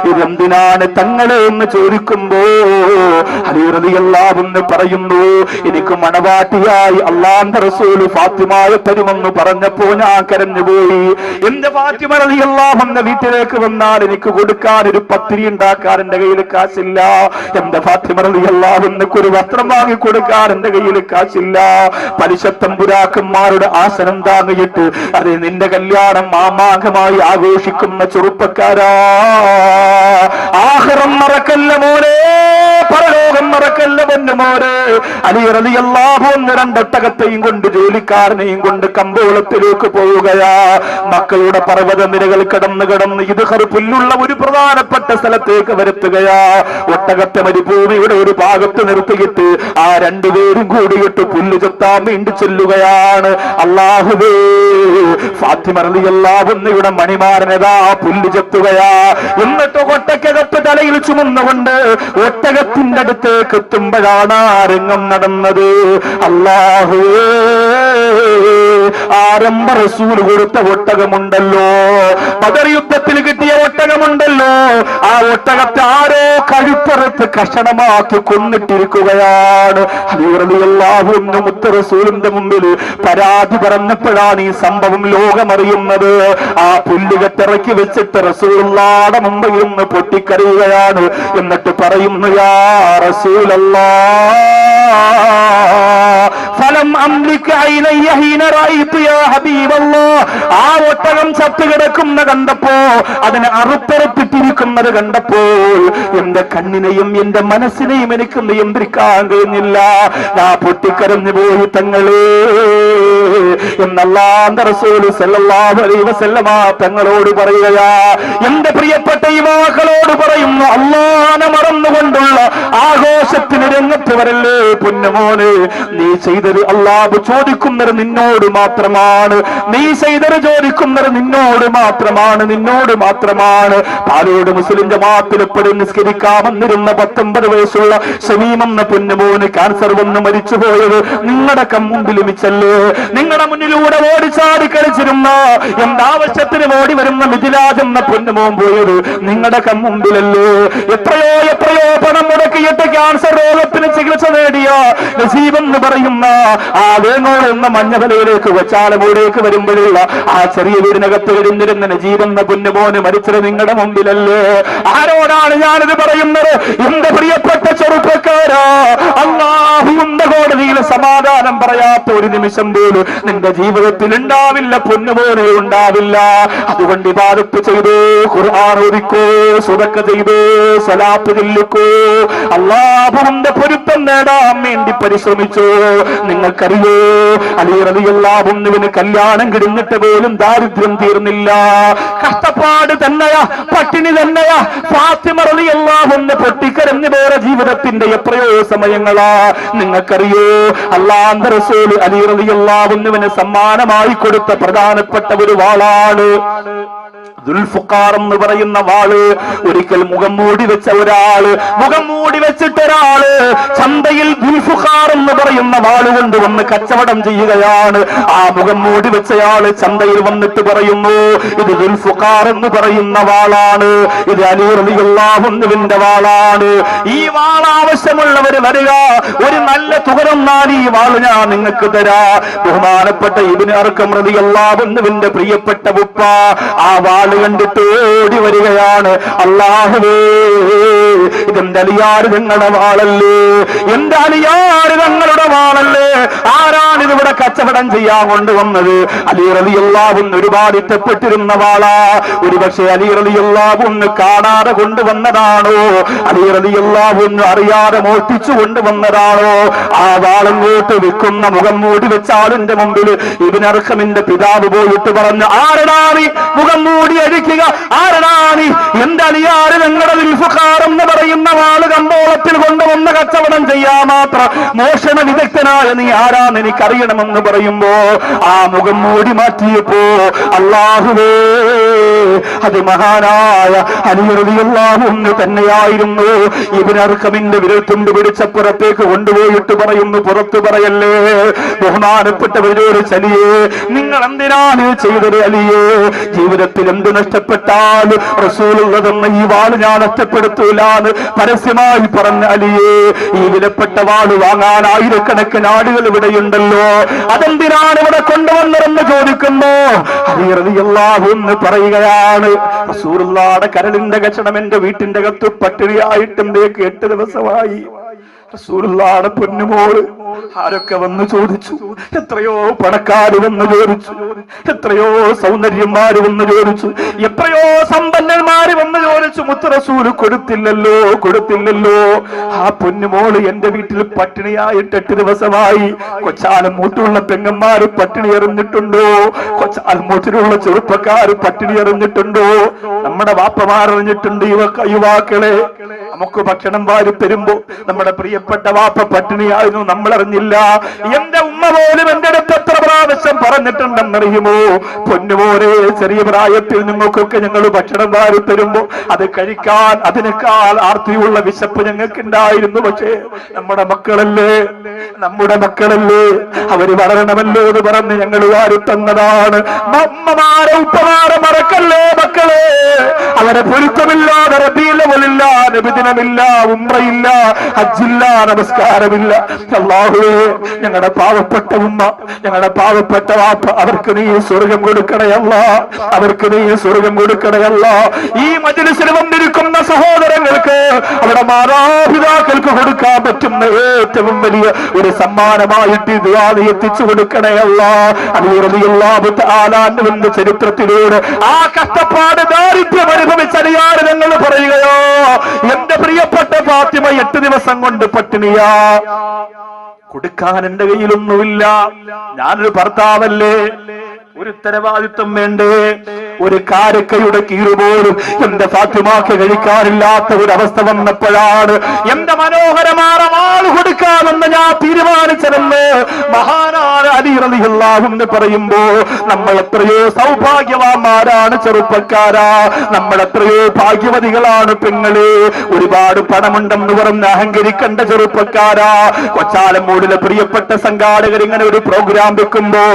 ഇതെന്തിനാണ് തങ്ങളെ എന്ന് ചോദിക്കുമ്പോ അലി റളിയല്ലാഹു അൻഹു പറയുന്നു, എനിക്ക് മണവാട്ടിയായി അല്ലാഹുവിന്റെ റസൂൽ ഫാത്തിമയെ തരുമെന്ന് പറഞ്ഞപ്പോ ഞാൻ കരഞ്ഞുപോയി. എന്റെ ഫാത്തിമ റളിയല്ലാഹു അൻഹ വീട്ടിലേക്ക് വന്നാൽ എനിക്ക് കൊടുക്കാൻ ഒരു പത്തിരി ഉണ്ടാക്കാൻ എന്റെ കയ്യിൽ കാശില്ല. എന്റെ ഫാത്തിമ റളിയല്ലാഹു അൻഹക്ക് ഒരു വസ്ത്രം വാങ്ങി കൊടുക്കാൻ എന്റെ കയ്യിൽ കാശില്ല. പലിശത്തമ്പുരാക്കന്മാരുടെ ആസനം താങ്ങിയിട്ട് അതെ നിന്റെ കല്യാണം മാമാങ്കമായി ആഘോഷിക്കുന്ന ചെറുപ്പക്കാരാ, ആഖിറം മറക്കല്ല മോനെ, പരലോകം മറക്കല്ല പൊന്നു മോനെ. അലി റളിയല്ലാഹു അൻഹു 2 ഒട്ടകത്തെയും കൊണ്ട് ജോലിക്കാരനെയും കൊണ്ട് കമ്പോളത്തിലേക്ക് പോവുകയാ. മക്കളുടെ പർവ്വത നിരകൾ കടന്ന് ഇദ്ഖർ പുല്ലുള്ള ഒരു പ്രധാനപ്പെട്ട സ്ഥലത്തേക്ക് വരുത്തുകയാ. ഒട്ടകത്തെ മരുഭൂമിയുടെ ഒരു ഭാഗത്ത് നിർത്തിയിട്ട് ആ 2 പേരും കൂടിയിട്ട് പുല്ല് ചെത്താൻ വേണ്ടി ചെല്ലുകയാണ്. അല്ലാഹുവേ, ഫാത്തിമ റളിയല്ലാഹു അൻഹയുടെ മണിമാരനതാ പുല്ല് ചെത്തുകയാ. എന്നിട്ട് ഒട്ടകത്തെ തലയിൽ ചുമന്നുകൊണ്ട് ഒട്ടകത്തിന്റെ അടുത്തേക്ക് എത്തുമ്പോഴാ അപ്പോഴാണ് ആ രംഗം നടന്നത്. അല്ലാഹുവേ, ആരംഭ റസൂൽ കൊടുത്ത ഒട്ടകമുണ്ടല്ലോ, ബദർ യുദ്ധത്തിൽ കിട്ടിയ ഒട്ടകമുണ്ടല്ലോ, ആ ഒട്ടകത്തെ ആരോ കഴുപ്പറത്ത് കഷണമാക്കി കൊന്നിട്ടിരിക്കുകയാണ്. മുത്ത് റസൂലിന്റെ മുമ്പിൽ പരാതി പറഞ്ഞപ്പോഴാണ് ഈ സംഭവം ലോകമറിയുന്നത്. ആ പുല്ലുകെട്ടിറക്കി വെച്ചിട്ട് റസൂലുള്ളാഹിയുടെ മുമ്പിൽ നിന്ന് പൊട്ടിക്കരയുകയാണ്. എന്നിട്ട് പറയുന്നു, യാ റസൂലല്ലാഹ് ഫലം അംലിക ഐനയ്യ ഹീന റഅയ്തു യാ ഹബീബല്ലാഹ്. ആ ഒട്ടകം ചത്തുകിടക്കുന്ന കണ്ടപ്പോ, അതിനെ അറുത്തറുത്തിട്ടിരിക്കുന്നത് കണ്ടപ്പോൾ എന്റെ കണ്ണിനെയും എന്റെ മനസ്സിനെയും എനിക്ക് നിയന്ത്രിക്കാൻ കഴിഞ്ഞില്ല. ഞാൻ പൊട്ടിക്കരഞ്ഞു പോയി തങ്ങളേ എന്നല്ലാഹുവിന്റെ റസൂൽ സല്ലല്ലാഹു അലൈഹി വസല്ലമ തങ്ങളോട് പറയുകയാ. എന്റെ പ്രിയപ്പെട്ട യുവാക്കളോട് പറയുന്നു, അല്ലാഹനെ മറന്നുകൊണ്ടുള്ള ആഘോഷത്തിന് രംഗത്ത് വരല്ലേ പൊന്നുമോനെ. നീ ചെയ്തത് അല്ലാഹു ചോദിക്കുന്നത് നിന്നോട് മാത്രമാണ്. നീ ചെയ്തത് ചോദിക്കുന്നത് നിന്നോട് മാത്രമാണ്, നിന്നോട് മാത്രമാണ്. പാലോട് മുസ്ലിം ജമാഅത്തിൽ എപ്പോഴും നിസ്കരിക്കാൻ വന്നിരുന്ന 19 വയസ്സുള്ള ഷമീം എന്ന പൊന്നുമോന് ക്യാൻസർ വന്ന് മരിച്ചുപോയത് നിങ്ങളുടെ കൺമുമ്പിൽ മിച്ചല്ലേ. നിങ്ങളുടെ മുന്നിലൂടെ ഓടിച്ചാടി കളിച്ചിരുന്ന എന്താവശ്യത്തിന് ഓടി വരുന്ന മിഥിലാജ് എന്ന പൊന്നുമോൻ പോയത് നിങ്ങളുടെ കൺമുമ്പിലല്ലേ. എത്രയോ എത്രയോ പണം മുടക്കിയിട്ട് ക്യാൻസർ രോഗത്തിന് ചികിത്സ നേടിയ നസീബ് എന്ന് പറയുന്ന ആ വേങ്ങോട് എന്ന മഞ്ഞവലയിലേക്ക് വച്ചാലമൂടേക്ക് വരുമ്പോഴുള്ള ആ ചെറിയ വീടിനകത്ത് ഇരുന്നിരുന്ന നജീബ് എന്ന പൊന്നുമോന് മരിച്ചത് നിങ്ങളുടെ മുമ്പിലല്ലേ. ആരോടാണ് ഞാനിത് പറയുന്നത്? എന്റെ പ്രിയപ്പെട്ട ചെറുപ്പക്കാരാ, അല്ലാഹുവിന്റെ കോടതിയിൽ സമാധാനം പറയാത്ത ഒരു നിമിഷം പോലും നിന്റെ ജീവിതത്തിൽ ഉണ്ടാവില്ല പൊന്നുമോനെ, ഉണ്ടാവില്ല. അതുകൊണ്ട് ഇബാദത്ത് ചെയ്തോ, ഖുർആൻ ഓദിക്കോ, സദഖ ചെയ്തോ, സലാത്ത് ചൊല്ലിക്കോ, അല്ലാഹുവിന്റെ പൊരുത്തം നേടാൻ വേണ്ടി പരിശ്രമിച്ചോ. നിങ്ങൾക്കറിയോ, അലി റളിയല്ലാഹു അൻഹുവിന് കല്യാണം കിടന്നിട്ട് പോലും ദാരിദ്ര്യം തീർന്നില്ല. കഷ്ടപ്പാട് തന്നെയാ, പട്ടിണി തന്നെയാ. ഫാത്തിമ റളിയല്ലാഹു അൻഹ പൊട്ടിക്കരഞ്ഞു വേറെ ജീവിതത്തിന്റെ എത്രയോ സമയങ്ങളാ. നിങ്ങൾക്കറിയോ, അല്ലാഹുവിന്റെ റസൂൽ അലി റളിയല്ലാഹു അൻഹുവിന് സമ്മാനമായി കൊടുത്ത പ്രധാനപ്പെട്ട ഒരു വാളാണ് ദുൽഫുഖാർ എന്ന് പറയുന്ന വാള്. ഒരിക്കൽ മുഖം മൂടി വെച്ച ഒരാള്, മുഖം മൂടി വെച്ചിട്ടൊരാള് ചന്തയിൽ ദുൽഫുഖാർ എന്ന് പറയുന്ന വാള് കൊണ്ടുവന്ന് കച്ചവടം ചെയ്യുകയാണ്. ആ മുഖം മൂടി വെച്ചയാള് ചന്തയിൽ വന്നിട്ട് പറയുന്നു, ഇത് ദുൽഫുഖാർ എന്ന് പറയുന്ന വാളാണ്, ഇത് അലി റളിയല്ലാഹു അൻഹുവിന്റെ വാളാണ്. ഈ വാൾ ആവശ്യമുള്ളവർ വരിക, ഒരു നല്ല തുക തന്നാൽ ഈ വാള് ഞാൻ നിങ്ങൾക്ക് തരാ. ബഹുമാനപ്പെട്ട ഇബ്നു അർഖം റളിയല്ലാഹു അൻഹുവിന്റെ പ്രിയപ്പെട്ട ഉപ്പ ആ വാള് കണ്ടിട്ട് ഓടി വരികയാണ്. അല്ലാഹുവേ, ഇതെന്റെ അലിയാർ ഞങ്ങളുടെ വാളല്ലേ, എന്റെ അലിയാർ ഞങ്ങളുടെ വാളല്ലേ. ആരാണ് ഇതിവിടെ കച്ചവടം ചെയ്യാൻ കൊണ്ടുവന്നത്? അലി റളിയല്ലാഹു അൻഹു ഒരുപാട് ഇഷ്ടപ്പെട്ടിരുന്ന വാളാ. ഒരുപക്ഷെ അലി റളിയല്ലാഹു അൻഹു കാണാതെ കൊണ്ടുവന്നതാണോ, അലി റളിയല്ലാഹു അൻഹു അറിയാതെ മോഷ്ടിച്ചു കൊണ്ടുവന്നതാണോ? ആ വാളങ്ങോട്ട് വിൽക്കുന്ന മുഖം മൂടി വെച്ച ആളിന്റെ മുമ്പിൽ ഇബ്നു അർഖമിന്റെ പിതാവ് പോയിട്ട് പറഞ്ഞു, ആരടാണി മുഖം മൂടി അഴിക്കുക, ആരടാണി? എന്റെ അലിയാര് ഞങ്ങളുടെ ദുൽഫുഖാർ എന്ന് പറയുന്ന വാള് കമ്പോളത്തിൽ കൊണ്ടുവന്ന് കച്ചവടം ചെയ്യാൻ മാത്രം മോഷണ വിദഗ്ധനായ നീ ആരാന്ന് എനിക്കറിയണമെന്ന് പറയുമ്പോ ആ മുഖം മൂടി മാറ്റിയപ്പോ അല്ലാഹുവേ, അത് മഹാനായ അലി റളിയല്ലാഹു അൻഹു തന്നെയായിരുന്നു. ഇബ്നു അർഖമിന്റെ വിരൽത്തുണ്ട് പിടിച്ചപ്പുറത്തേക്ക് കൊണ്ടുപോയിട്ട് പറയുന്നു, പുറത്തു പറയല്ലേ. ബഹുമാനപ്പെട്ടവരോട് ചലിയേ, നിങ്ങൾ എന്തിനാണ് ചെയ്തത് അലിയേ? ജീവിതത്തിൽ എന്ത് നഷ്ടപ്പെട്ടാൽ റസൂലുള്ളതെന്ന ഈ വാള് ഞാൻ നഷ്ടപ്പെടുത്തൂലാന്ന് പരസ്യമായി പറഞ്ഞ അലിയേ, ഈ വിലപ്പെട്ട വാള് വാങ്ങാൻ ആയിരക്കണക്കിന് ആളുകൾ ഇവിടെയുണ്ടല്ലോ, അതെന്തിനാണ് ഇവിടെ കൊണ്ടുവന്നതെന്ന് ചോദിക്കുമ്പോ അലി റളിയല്ലാഹു അൻഹു പറയുകയാണ്, റസൂലുള്ളാഹിയുടെ കരളിന്റെ കഷണം എന്റെ വീട്ടിന്റെ അകത്ത് പട്ടിണിയായിട്ട് എന്തേക്ക് 8 ദിവസമായി. റസൂലുള്ളാഹിയുടെ പൊന്നുമോള് ആരൊക്കെ വന്ന് ചോദിച്ചു, എത്രയോ പണക്കാര് വന്ന് ചോദിച്ചു, എത്രയോ സൗന്ദര്യന്മാര് വന്ന് ചോദിച്ചു, എത്രയോ സമ്പന്നന്മാര് വന്ന് ചോദിച്ചു, മുത്ത് റസൂല് കൊടുത്തില്ലല്ലോ, കൊടുത്തില്ലല്ലോ. ആ പൊന്നുമോള് എന്റെ വീട്ടിൽ പട്ടിണിയായിട്ട് 8 ദിവസമായി. കൊച്ചാലം മൂട്ടിലുള്ള പെങ്ങന്മാര് പട്ടിണി എറിഞ്ഞിട്ടുണ്ടോ? കൊച്ചാലം മൂട്ടിലുള്ള ചെറുപ്പക്കാര് പട്ടിണി എറിഞ്ഞിട്ടുണ്ടോ? നമ്മുടെ വാപ്പമാരറിഞ്ഞിട്ടുണ്ട്. യുവാക്കളെ, നമുക്ക് ഭക്ഷണം വാരി തരുമ്പോ നമ്മുടെ പ്രിയപ്പെട്ട വാപ്പ പട്ടിണിയായിരുന്നു, നമ്മളെ പറഞ്ഞില്ല. എന്റെ ഉമ്മ പോലും എന്റെ അടുത്ത് എത്ര പ്രാവശ്യം പറഞ്ഞിട്ടുണ്ടെന്നറിയുമോ? പൊന്നുപോലെ ചെറിയ പ്രായത്തിൽ നിങ്ങൾക്കൊക്കെ ഞങ്ങൾ ഭക്ഷണം വാരി തരുമ്പോ അത് കഴിക്കാൻ അതിനേക്കാൾ ആർത്തിയുള്ള വിശപ്പ് ഞങ്ങൾക്ക് ഉണ്ടായിരുന്നു. പക്ഷേ നമ്മുടെ മക്കളല്ലേ അവര് വളരണമല്ലോ എന്ന് പറഞ്ഞ് ഞങ്ങൾ വാരി തന്നതാണ്. അമ്മമാരെ ഉപ്പമാരെ മറക്കല്ലേ മക്കളെ. അവരെ പൊരുത്തമില്ലാതെ റബീഉൽ നബിദിനമില്ല, ഉംറയില്ല, ഹജ്ജില്ല, നമസ്കാരമില്ല. അല്ലാഹുവേ, ഞങ്ങളുടെ പാവപ്പെട്ട ഉമ്മ, ഞങ്ങളുടെ പാവപ്പെട്ട വാപ്പ, അവർക്ക് നീ സ്വർഗം കൊടുക്കണയല്ല, അവർക്ക് നീ സ്വർഗം കൊടുക്കണയല്ല. ഈ മജ്‌ലിസിൽ വന്നിരിക്കുന്ന സഹോദരങ്ങൾക്ക് അവരുടെ മാതാപിതാക്കൾക്ക് കൊടുക്കാൻ പറ്റുന്ന ഏറ്റവും വലിയ ഒരു സമ്മാനമായിട്ട് ഇത് എത്തിച്ചു കൊടുക്കണയല്ല. അലി റളിയല്ലാഹു തആല അൻഹുവിന്റെ ചരിത്രത്തിലൂടെ ആ കഷ്ടപ്പാട് ദാരിദ്ര്യം അനുഭവിച്ചറിയാതെ ഞങ്ങൾ പറയുകയോ, എന്റെ പ്രിയപ്പെട്ട ഫാത്തിമ 8 ദിവസം കൊണ്ട് പട്ടിണിയാ. കൊടുക്കാൻ എന്റെ കയ്യിലൊന്നുമില്ല. ഞാനൊരു ഭർത്താവല്ലേ, ഒരു ഉത്തരവാദിത്വം വേണ്ടേ? ഒരു കാരക്കയുടെ കീറ് പോലും എന്റെ ഫാത്തിമാക്ക് കഴിക്കാനില്ലാത്ത ഒരു അവസ്ഥ വന്നപ്പോഴാണ് എന്റെ മനോഹരമായ ആൾ കൊടുക്കാമെന്ന് ഞാൻ തീരുമാനിച്ചതെന്ന് മഹാനായ അലി റളിയല്ലാഹു അൻഹു പറയുമ്പോ, നമ്മൾ എത്രയോ സൗഭാഗ്യവാന്മാരാണ് ചെറുപ്പക്കാരാ, നമ്മൾ എത്രയോ ഭാഗ്യവതികളാണ് പെങ്ങളെ. ഒരുപാട് പണമുണ്ടെന്ന് പറഞ്ഞ് അഹങ്കരിക്കേണ്ട ചെറുപ്പക്കാരാ. കൊച്ചാലമ്മൂടിലെ പ്രിയപ്പെട്ട സംഘാടകർ ഇങ്ങനെ ഒരു പ്രോഗ്രാം വെക്കുമ്പോ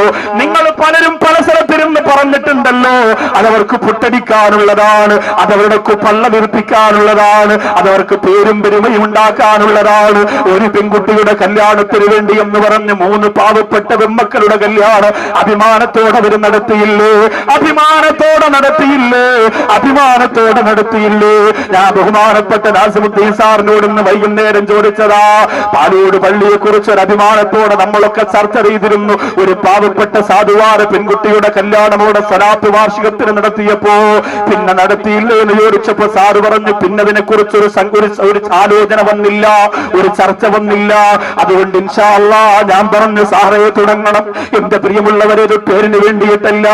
നിങ്ങൾ പലരും പല സ്ഥലത്തിരുന്ന് പറഞ്ഞിട്ടുണ്ടല്ലോ, അതവർക്ക് പുട്ടടിക്കാനുള്ളതാണ്, അതവർക്ക് പള്ള വിർപ്പിക്കാനുള്ളതാണ്, അതവർക്ക് പേരും പെരുമയും ഉണ്ടാക്കാനുള്ളതാണ്. ഒരു പെൺകുട്ടിയുടെ കല്യാണത്തിന് വേണ്ടി എന്ന് പറഞ്ഞ് 3 പാവപ്പെട്ട പെൺമക്കളുടെ കല്യാണം അഭിമാനത്തോടെ അവർ നടത്തിയില്ലേ? അഭിമാനത്തോടെ നടത്തിയില്ലേ? ഞാൻ ബഹുമാനപ്പെട്ട നാസിമുദ്ദീൻ സാറിനോട് ഇന്ന് വൈകുന്നേരം ചോദിച്ചതാ. പാലോട് പള്ളിയെ കുറിച്ച് ഒരു അഭിമാനത്തോടെ നമ്മളൊക്കെ ചർച്ച ചെയ്തിരുന്നു. ഒരു പാവപ്പെട്ട സാധുവാര പെൺകുട്ടിയുടെ കല്യാണമോടെ സ്വലാത്ത് വാർഷികത്തിന് നടത്തിയപ്പോ പിന്നെ നടത്തിയില്ലേ എന്ന് ചോദിച്ചപ്പോ സാറ് പറഞ്ഞു, പിന്നെ അതിനെ കുറിച്ച് ഒരു ആലോചന വന്നില്ല, ഒരു ചർച്ച വന്നില്ല. അതുകൊണ്ട് ഇൻഷാ അല്ലാഹ് ഞാൻ പറഞ്ഞു, സാറേ തുടങ്ങണം. എന്റെ പ്രിയമുള്ളവരെ, ഇത് പേരിന് വേണ്ടിയിട്ടല്ല.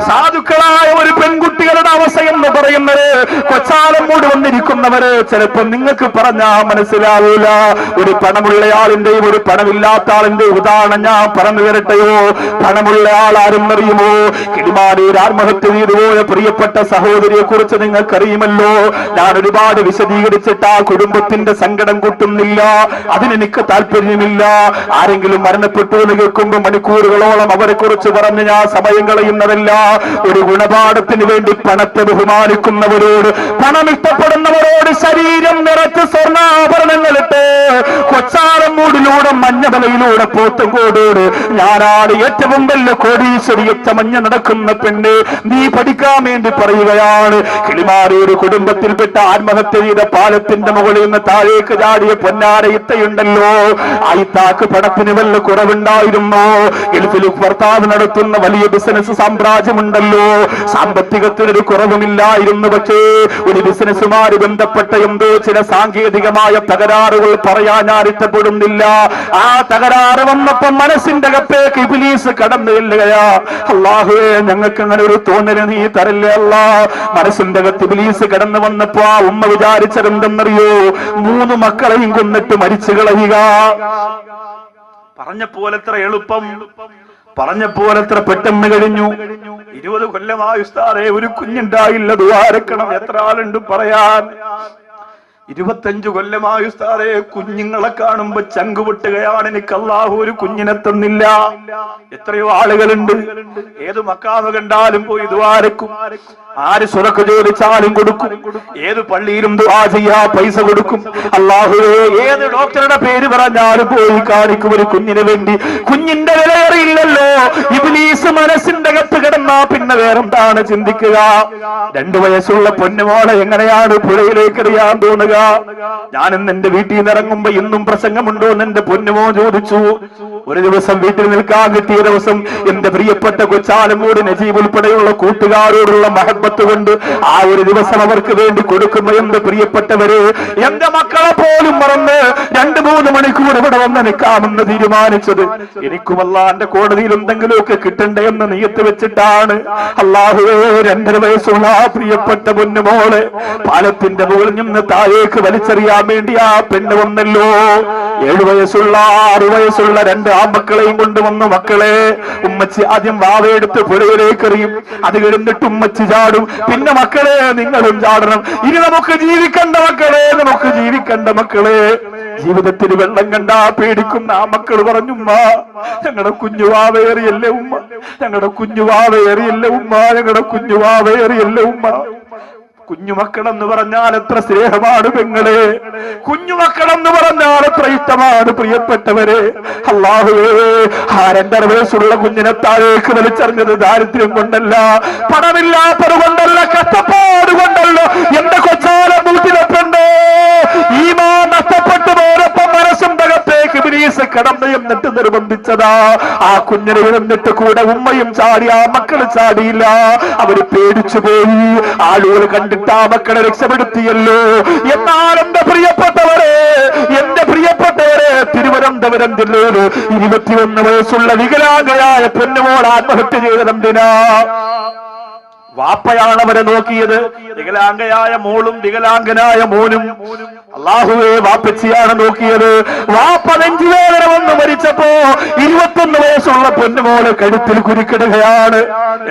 സാധുക്കളായ ഒരു പെൺകുട്ടികളുടെ അവസ്ഥ എന്ന് പറയുന്നത്, കൊച്ചാലമ്മൂട് വന്നിരിക്കുന്നവര് ചിലപ്പോ നിങ്ങൾക്ക് പറഞ്ഞാ മനസ്സിലാവൂല. ഒരു പണമുള്ളയാളിന്റെയും ഒരു പണമില്ലാത്ത ആളിന്റെയും ഉദാഹരണം ഞാൻ പറഞ്ഞു തരട്ടെയോ? പണമുള്ള ആൾ ആരും അറിയുമോ? കിളിമാനൂർ ആത്മഹത്യ ചെയ്തുപോയ പ്രിയപ്പെട്ട സഹോദരിയെ കുറിച്ച് നിങ്ങൾക്കറിയുമല്ലോ. ഞാൻ ഒരുപാട് വിശദീകരിച്ചിട്ട് ആ കുടുംബത്തിന്റെ സങ്കടം കൂട്ടുന്നില്ല, അതിനെനിക്ക് താല്പര്യമില്ല. ആരെങ്കിലും മരണപ്പെട്ടു എന്ന് കേൾക്കുമ്പോൾ മണിക്കൂറുകളോളം അവരെ കുറിച്ച് പറഞ്ഞ് ഞാൻ സമയം കളയുന്നതല്ല. ഒരു ഗുണപാഠത്തിന് വേണ്ടി പണത്തെ ബഹുമാനിക്കുന്നവരോട്, പണം ഇഷ്ടപ്പെടുന്നവരോട് ശരീരം നിറച്ച് സ്വർണ്ണാഭരണങ്ങളിട്ട് കൊച്ചാലമ്മൂടിലൂടെ മഞ്ഞമലയിലൂടെ പോത്തുംകോടോട് ഞാനാണ് ഏറ്റവും വലിയ കോടീശ്വരിയൊച്ച മഞ്ഞ നടക്കുന്ന പെണ്ണ്, നീ പഠിക്കാൻ വേണ്ടി പറയുകയാണ്. കിളിമാനൂര് കുടുംബത്തിൽപ്പെട്ട ആത്മഹത്യ ചെയ്ത പാലത്തിന്റെ മുകളിൽ നിന്ന് താഴേക്ക് ചാടിയ പൊന്നാര ഇത്തയുണ്ടല്ലോ, ആ ഇത്താക്ക് പണത്തിന് വല്ല കുറവുണ്ടായിരുന്നോ? ഗൾഫിൽ ഭർത്താവ് നടത്തുന്ന വലിയ ബിസിനസ് സാമ്രാജ്യമുണ്ടല്ലോ, സാമ്പത്തികത്തിനൊരു കുറവുമില്ലായിരുന്നു. പക്ഷേ ഒരു ബിസിനസ്സുമായി ബന്ധപ്പെട്ട എന്തോ ചില സാങ്കേതികമായ തകരാറുകൾ പറയാൻ ഞാൻ ഇഷ്ടപ്പെടുന്നില്ല. ആ തകരാറ് വന്നപ്പോ മനസ്സിന്റെ അകത്തേക്ക് ഇബ്ലീസ് കടന്നു ചെല്ലുകയാ. അല്ലാഹുവേ, ഞങ്ങൾക്ക് അങ്ങനെ ഒരു തോന്നല് നീ തരല്ലേ അല്ലാ. മനസ്സിന്റെ അകത്ത് ഇബ്ലീസ് കടന്നു വന്നപ്പോ ആ ഉമ്മ വിചാരിച്ചതെന്തെന്നറിയോ? 3 മക്കളെയും കൊന്നിട്ട് മരിച്ചു കളയുക. പറഞ്ഞപ്പോലെത്ര എളുപ്പം, പറഞ്ഞപ്പോലെത്ര പെട്ടെന്ന് കഴിഞ്ഞു. 20 കൊല്ലമായി ഉസ്താദേ ഒരു കുഞ്ഞുണ്ടായില്ല, ദുആരക്കണം. എത്ര ആളുണ്ട് പറയാൻ? 25 കൊല്ലമായി ഉസ്താദേ കുഞ്ഞുങ്ങളെ കാണുമ്പോ ചങ്കുപൊട്ടുകയാണ്. എനിക്ക് അല്ലാഹു ഒരു കുഞ്ഞിനെ തന്നില്ല. എത്രയോ ആളുകളുണ്ട്, ഏത് മക്കാമ കണ്ടാലും പോയി ദുആരക്കും, ആര് സ്വതക്ക് ചോദിച്ചാലും കൊടുക്കും, ഏത് പള്ളിയിലും ദുആ ചെയ്യാ പൈസ കൊടുക്കും. അല്ലാഹുവേ, ഏത് ഡോക്ടറുടെ പേര് പറഞ്ഞാലും പോയി കാണിക്കും ഒരു കുഞ്ഞിന് വേണ്ടി. കുഞ്ഞിന്റെ വിലയേറിയില്ലല്ലോ. ഇബ്ലീസ് മനസ്സിന്റെ അകത്ത് കിടന്നാ പിന്നെ വേറെന്താണ് ചിന്തിക്കുക? 2 വയസ്സുള്ള പൊന്നുമോളെ എങ്ങനെയാണ് പുഴയിലേക്ക് എറിയാൻ തോന്നുക? ഞാനിന്ന് എന്റെ വീട്ടിൽ നിന്ന് ഇറങ്ങുമ്പോ ഇന്നും പ്രസംഗമുണ്ടോ എന്ന് എന്റെ പൊന്നുമോ ചോദിച്ചു. ഒരു ദിവസം വീട്ടിൽ നിൽക്കാൻ കിട്ടിയ ദിവസം എന്റെ പ്രിയപ്പെട്ട കൊച്ചാലമൂട് നജീബ് ഉൾപ്പെടെയുള്ള കൂട്ടുകാരോടുള്ള മഹബത്ത് കൊണ്ട് ആ ഒരു ദിവസം അവർക്ക് വേണ്ടി കൊടുക്കുമ്പോ എന്റെ പ്രിയപ്പെട്ടവര് എന്റെ മക്കളെ പോലും മറന്ന് 2-3 മണിക്കൂർ ഇവിടെ വന്ന് നിൽക്കാമെന്ന് തീരുമാനിച്ചത് എനിക്കും അല്ലാഹുവിന്റെ കോടതിയിൽ എന്തെങ്കിലുമൊക്കെ കിട്ടണ്ടേ എന്ന് നിയത്ത് വെച്ചിട്ടാണ്. അല്ലാഹുവേ, 2.5 വയസ്സുള്ള പ്രിയപ്പെട്ട പൊന്നുമോളെ പാലത്തിന്റെ മുകളിൽ നിന്ന് താഴേക്ക് വലിച്ചെറിയാൻ വേണ്ടി ആ പെണ്ണ് വന്നല്ലോ. 7 വയസ്സുള്ള 6 വയസ്സുള്ള 2 ആൺമക്കളെയും കൊണ്ടുവന്നു. മക്കളെ, ഉമ്മച്ചി ആദ്യം വാവയെടുത്ത് പുഴയിലേക്ക് എറിയും, അത് കഴിഞ്ഞിട്ട് ഉമ്മച്ചി ചാടും, പിന്നെ മക്കളെ നിങ്ങളും ചാടണം. ഇനി നമുക്ക് ജീവിക്കണ്ട മക്കളെ, നമുക്ക് ജീവിക്കണ്ട മക്കളെ. ജീവിതത്തിൽ വെള്ളം കണ്ടാ പേടിക്കുന്ന ആ മക്കൾ പറഞ്ഞു, ഉമ്മ ഞങ്ങളുടെ കുഞ്ഞുവാവേറിയല്ലേ ഉമ്മ, ഞങ്ങളുടെ കുഞ്ഞുവാവേറിയല്ലേ ഉമ്മ, ഞങ്ങളുടെ കുഞ്ഞുവാവേറിയല്ലേ ഉമ്മ. കുഞ്ഞുമക്കളെന്ന് പറഞ്ഞാൽ എത്ര സ്നേഹമാണ് പെങ്ങളെ, കുഞ്ഞുമക്കളെന്ന് പറഞ്ഞാൽ എത്ര ഇഷ്ടമാണ് പ്രിയപ്പെട്ടവരെ. അല്ലാഹുവേ, ആ 2.5 വയസ്സുള്ള കുഞ്ഞിനെ താഴേക്ക് വലിച്ചെറിഞ്ഞത് ദാരിദ്ര്യം കൊണ്ടല്ല, പണമില്ലാത്തത് കൊണ്ടല്ല, കഷ്ടപ്പാട് കൊണ്ടല്ല. എന്റെ കൊച്ചാല മൂട്ടിലെപ്പുണ്ട് ഈമാൻ നഷ്ടപ്പെട്ടു പോരപ്പം മനസ്സും തകത്തേക്ക് ഇബ്ലീസ് കടന്നു എന്നിട്ട് നിർബന്ധിച്ചതാ. ആ കുഞ്ഞിനെ എന്നിട്ട് കൂടെ ഉമ്മയും ചാടി, ആ മക്കള് ചാടിയില്ല, അവര് പേടിച്ചു പോയി. ആളുകൾ കണ്ടിട്ട് ആ മക്കളെ രക്ഷപ്പെടുത്തിയല്ലോ. എന്നാൽ എന്റെ പ്രിയപ്പെട്ടവരെ, തിരുവനന്തപുരം ജില്ലയിൽ 21 വയസ്സുള്ള വികലാംഗയായ പെണ്ണുമോൾ ആത്മഹത്യ ചെയ്തതെന്തിനാ? വാപ്പയാണ് അവരെ നോക്കിയത്. വികലാംഗയായ മോളും വികലാംഗനായ മോനും. അല്ലാഹുവേ, വാപ്പച്ചിയാണ് നോക്കിയത്. വാപ്പ നെഞ്ചുവേദന വന്ന് മരിച്ചപ്പോ 21 വയസ്സുള്ള പൊന്നുമോള് കഴുത്തിൽ കുരുക്കിടുകയാണ്.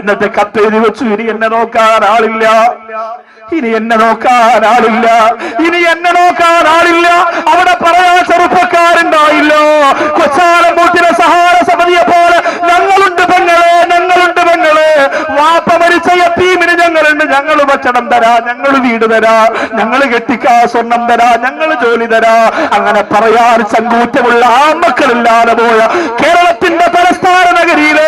എന്നിട്ട് കത്തെഴുതി വെച്ചു, ഇനി എന്നെ നോക്കാൻ ആളില്ല, ഇനി എന്നെ നോക്കാൻ ആളില്ല, ഇനി എന്നെ നോക്കാൻ ആളില്ല. അവിടെ പറയാൻ ചെറുപ്പക്കാരുണ്ടായില്ലോ. കൊച്ചാലമൂട്ടിലെ സഹാര സമിതിയെ പോലെ ഞങ്ങളുണ്ട് പെങ്ങളെ, ഞങ്ങളുണ്ട് പെങ്ങളെ. വാപ്പ മരിച്ച യതീമിന് ഞങ്ങളുണ്ട്, ഞങ്ങൾ ഭക്ഷണം തരാ, ഞങ്ങൾ വീട് തരാ, ഞങ്ങൾ കെട്ടിക്കാ സ്വർണം തരാ, ഞങ്ങൾ ജോലി തരാ. അങ്ങനെ പറയാൻ ചങ്കൂറ്റമുള്ള ആൺമക്കളില്ലാതെ പോയ കേരളത്തിന്റെ തലസ്ഥാന നഗരിയില്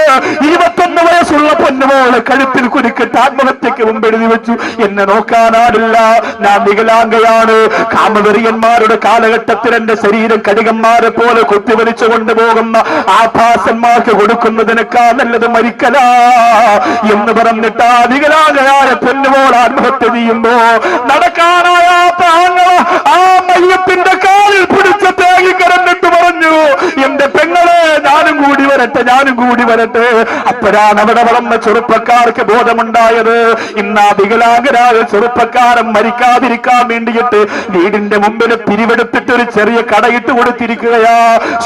21 വയസ്സുള്ള പൊന്നുമോള് കഴുത്തിൽ കുരുക്കിട്ട് ആത്മഹത്യക്ക് മുമ്പ് എഴുതി വെച്ചു, എന്നെ നോക്കാനാടില്ല, ഞാൻ വികലാംഗയാണ്. കാമവെറിയന്മാരുടെ കാലഘട്ടത്തിൽ എന്റെ ശരീരം കടികന്മാരെ പോലെ കുത്തിവലിച്ചു കൊണ്ടുപോകുന്ന ആഭാസന്മാർക്ക് കൊടുക്കുന്നതിനേക്കാൾ നല്ലത് മരിക്കലാ എന്ന് പറഞ്ഞിട്ട് ആ വികലാംഗയായ പൊന്നുമോൾ ആത്മഹത്യ ചെയ്യുമ്പോ നടക്കാനായാത്ത ആ മയ്യത്തിന്റെ കാലിൽ പിടിച്ച തേങ്ങി കിടന്നിട്ട് പറഞ്ഞു, എന്റെ പെങ്ങളെ ഞാനും കൂടി വരട്ടെ, ഞാനും കൂടി വരട്ടെ. അപ്പോഴാണ് അവിടെ വളർന്ന ചെറുപ്പക്കാർക്ക് ബോധമുണ്ടായത്. ഇന്ന് ആ വികലാംഗരായ ചെറുപ്പക്കാരൻ മരിക്കാതിരിക്കാൻ വേണ്ടിയിട്ട് വീടിന്റെ മുമ്പിൽ പിരിവെടുത്തിട്ട് ഒരു ചെറിയ കടയിട്ട് കൊടുത്തിരിക്കുകയാ.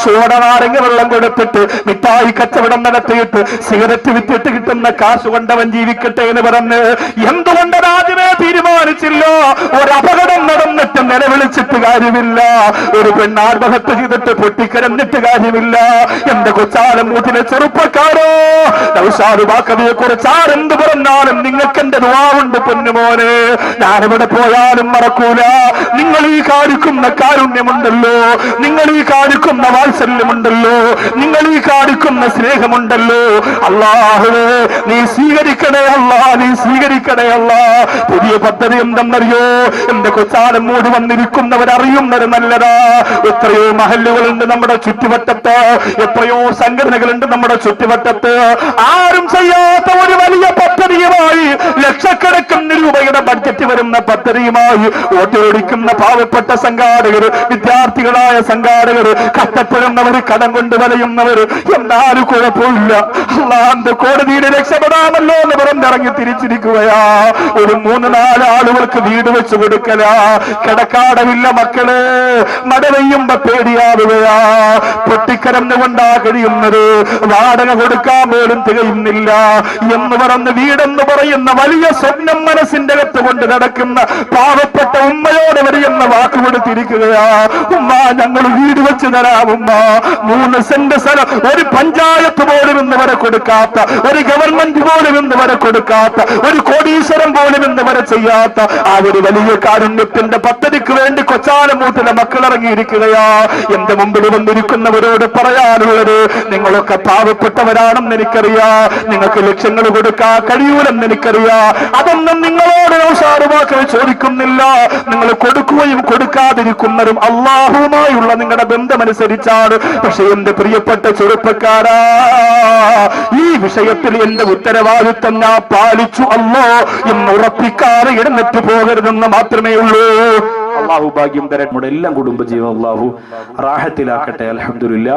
സോഡ നാരങ്ങ വെള്ളം കൊടുത്തിട്ട് മിഠായി കച്ചവടം നടത്തിയിട്ട് സിഗരറ്റ് വിറ്റിട്ട് കിട്ടുന്ന കാശ് കൊണ്ടവൻ ജീവിക്കട്ടെ എന്ന് പറഞ്ഞ് എന്തുകൊണ്ട് ആദ്യമേ തീരുമാനിച്ചില്ല? ഒരു അപകടം നടന്നിട്ട് നിലവിളിച്ചിട്ട് കാര്യമില്ല, ഒരു പെണ്ണ് ആത്മഹത്യ ചെയ്തിട്ട് പൊട്ടിക്കരഞ്ഞിട്ട് കാര്യമില്ല. എന്റെ കൊച്ചാലമൂട്ടിലെ ചെറുപ്പക്കാരോ, നൗഷാദ് ബാക്കവിയെ കുറിച്ച് ആരെന്ത് പറഞ്ഞാലും നിങ്ങൾക്ക് എന്റെ ദുആവുണ്ട് പൊന്നുമോനെ. ഞാനെവിടെ പോയാലും മറക്കൂല. നിങ്ങൾ ഈ കാണിക്കുന്ന കാരുണ്യമുണ്ടല്ലോ, നിങ്ങൾ ഈ കാണിക്കുന്ന വാത്സല്യമുണ്ടല്ലോ, നിങ്ങൾ ഈ കാണിക്കുന്ന സ്നേഹമുണ്ടല്ലോ, അല്ലാഹുവേ നീ സ്വീകരിക്കണേ അല്ലാ, നീ സ്വീകരിക്കണേ അല്ലാ. പുതിയ പദ്ധതി എന്തെന്നറിയോ? എന്റെ കൊച്ചാലമൂട് വന്നിരിക്കുന്നവരറിയുന്നത് നല്ലതാ. എത്രയോ മഹല്ലുകളുണ്ട് നമ്മുടെ ചുറ്റുവട്ടത്ത്, എത്രയോ സംഘടനകളുണ്ട് നമ്മുടെ ചുറ്റുവട്ടത്ത്. ആരും ചെയ്യാത്ത ഒരു വലിയ പദ്ധതിയുമായി, ലക്ഷക്കണക്കിന് രൂപയുടെ ബഡ്ജറ്റ് വരുന്ന പദ്ധതിയുമായി ഓട്ടോടിക്കുന്ന പാവപ്പെട്ട സംഘാടകർ, വിദ്യാർത്ഥികളായ സംഘാടകർ, കഷ്ടപ്പെടുന്നവർ, കടം കൊണ്ട് വലയുന്നവർ. എന്നാലും കുഴപ്പമില്ല, അല്ലാഹുവിന്റെ കോടതിയിൽ രക്ഷപ്പെടാമല്ലോ എന്ന് പറഞ്ഞിറങ്ങി തിരിച്ചിരിക്കുകയാ. ഒരു 3-4 ആളുകൾക്ക് വീട് വെച്ച് കൊടുക്കലാ. കിടക്കാടമില്ല മക്കള്, മഴ പെയ്യുമ്പോ പേടിയാവുകയാ. പൊട്ടിക്കരന്നുകൊണ്ടാ കഴിയുന്നത്, വാടക കൊടുക്കാൻ പോലും തികയുന്നില്ല എന്ന് പറഞ്ഞ് വീടെന്ന് പറയുന്ന വലിയ സ്വപ്നം മനസ്സിന്റെ അകത്ത് കൊണ്ട് നടക്കുന്ന പാവപ്പെട്ട ഉമ്മയോട് വരെയെന്ന വാക്ക് കൊടുത്തിരിക്കുകയാ. ഉമ്മ ഞങ്ങൾ വീട് വെച്ച് തരാം ഉമ്മ. 3 സെന്റ് സ്ഥലം ഒരു പഞ്ചായത്ത് പോലും ഇന്ന് വരെ കൊടുക്കാത്ത, ഒരു ഗവൺമെന്റ് പോലും ഇന്ന് വരെ കൊടുക്കാത്ത, ഒരു കോടീശ്വരം പോലും ഇന്ന് വരെ ചെയ്യാത്ത ആ ഒരു വലിയ കാരുണ്യത്തിന്റെ പദ്ധതിക്ക് വേണ്ടി കൊച്ചാലമൂട്ടിലെ മക്കൾ ഇറങ്ങിയിരിക്കുകയാ. എന്റെ മുമ്പിൽ വന്നിരിക്കുന്നവരോട് പറയാനുള്ളത്, നിങ്ങളൊക്കെ പാവപ്പെട്ടവരാണെന്ന് എനിക്കറിയാം. നിങ്ങൾക്ക് ലക്ഷങ്ങൾ കൊടുക്കാൻ കഴിയൂലെന്ന് എനിക്കറിയാം. അതൊന്നും നിങ്ങളോട് ഔഷാറുവാക്കൾ ചോദിക്കുന്നില്ല. നിങ്ങൾ കൊടുക്കുകയും കൊടുക്കാതിരിക്കുന്നതും അള്ളാഹുവുമായുള്ള നിങ്ങളുടെ ബന്ധമനുസരിച്ചാണ്. പക്ഷെ എന്റെ പ്രിയപ്പെട്ട ചെറുപ്പക്കാരാ, ഈ വിഷയത്തിൽ എന്റെ ഉത്തരവാദിത്വം ഞാൻ പാലിച്ചു അല്ലോ എന്ന് ഉറപ്പിക്കാതെ ഇടന്നിട്ട് പോകരുതെന്ന് മാത്രമേ ഉള്ളൂ. അള്ളാഹു ഭാഗ്യം തരട്ടെ. നമ്മുടെ എല്ലാം കുടുംബജീവൻ അള്ളാഹു റാഹത്തിലാക്കട്ടെ. അൽഹംദുലില്ലാ.